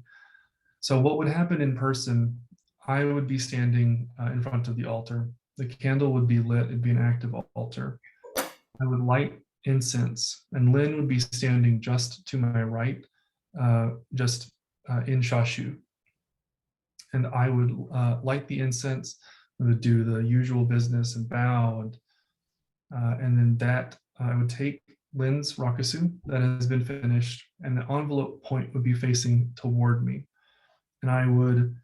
So what would happen in person, I would be standing in front of the altar. The candle would be lit, it'd be an active altar. I would light incense, and Lynne would be standing just to my right, in shashu. And I would light the incense, I would do the usual business and bow, and then that I would take Lynne's Rakasu that has been finished, and the envelope point would be facing toward me. And I would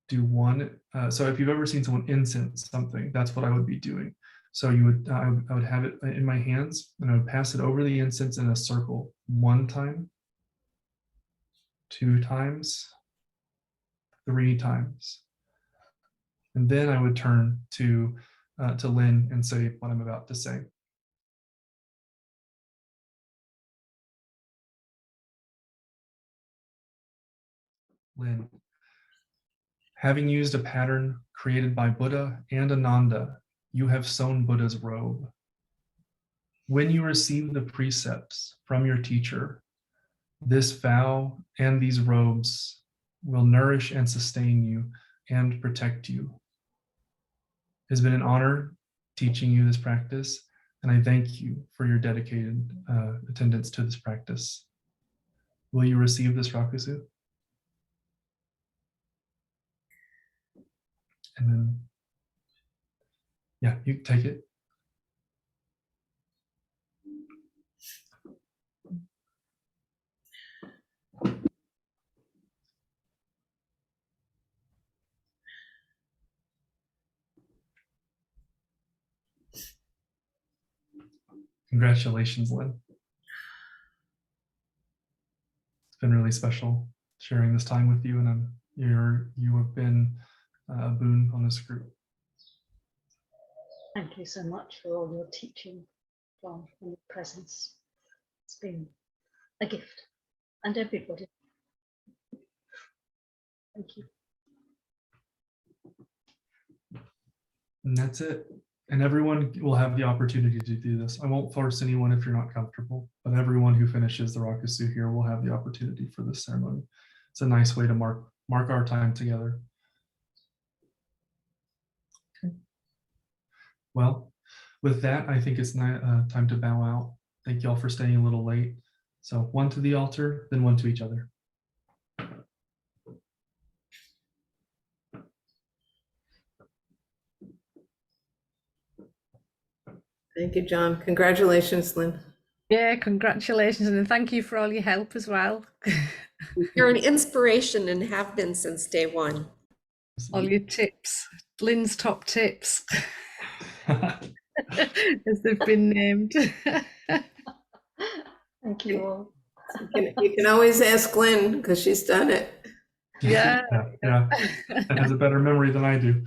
do one, so if you've ever seen someone incense something, that's what I would be doing. So I would have it in my hands, and I would pass it over the incense in a circle 1 time, 2 times, 3 times. And then I would turn to Lynne and say what I'm about to say. Lynne, having used a pattern created by Buddha and Ananda, you have sewn Buddha's robe. When you receive the precepts from your teacher, this vow and these robes will nourish and sustain you and protect you. It has been an honor teaching you this practice, and I thank you for your dedicated attendance to this practice. Will you receive this Rakasu? And then, yeah, you take it. Congratulations, Lynne. It's been really special sharing this time with you, and you have been a boon on this group. Thank you so much for all your teaching, John, and your presence. It's been a gift, and everybody. Thank you. And that's it. And everyone will have the opportunity to do this. I won't force anyone if you're not comfortable, but everyone who finishes the Rakasu here will have the opportunity for this ceremony. It's a nice way to mark our time together. Okay. Well, with that, I think it's time to bow out. Thank you all for staying a little late. So one to the altar, then one to each other. Thank you, John. Congratulations, Lynn. Yeah, congratulations, and thank you for all your help as well. You're an inspiration and have been since day one. All your tips, Lynn's top tips, as they've been named. Thank you all. You can always ask Lynn because she's done it. Yeah. Yeah. That has a better memory than I do.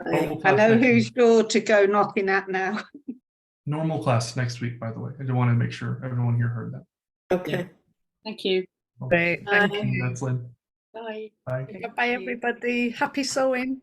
Normal I class know next whose week. door to go knocking at now. Normal class next week, by the way. I just want to make sure everyone here heard that. Okay. Thank you. Great, thank Bye. you. That's Lynn. Bye. Bye. Bye, everybody. Happy sewing.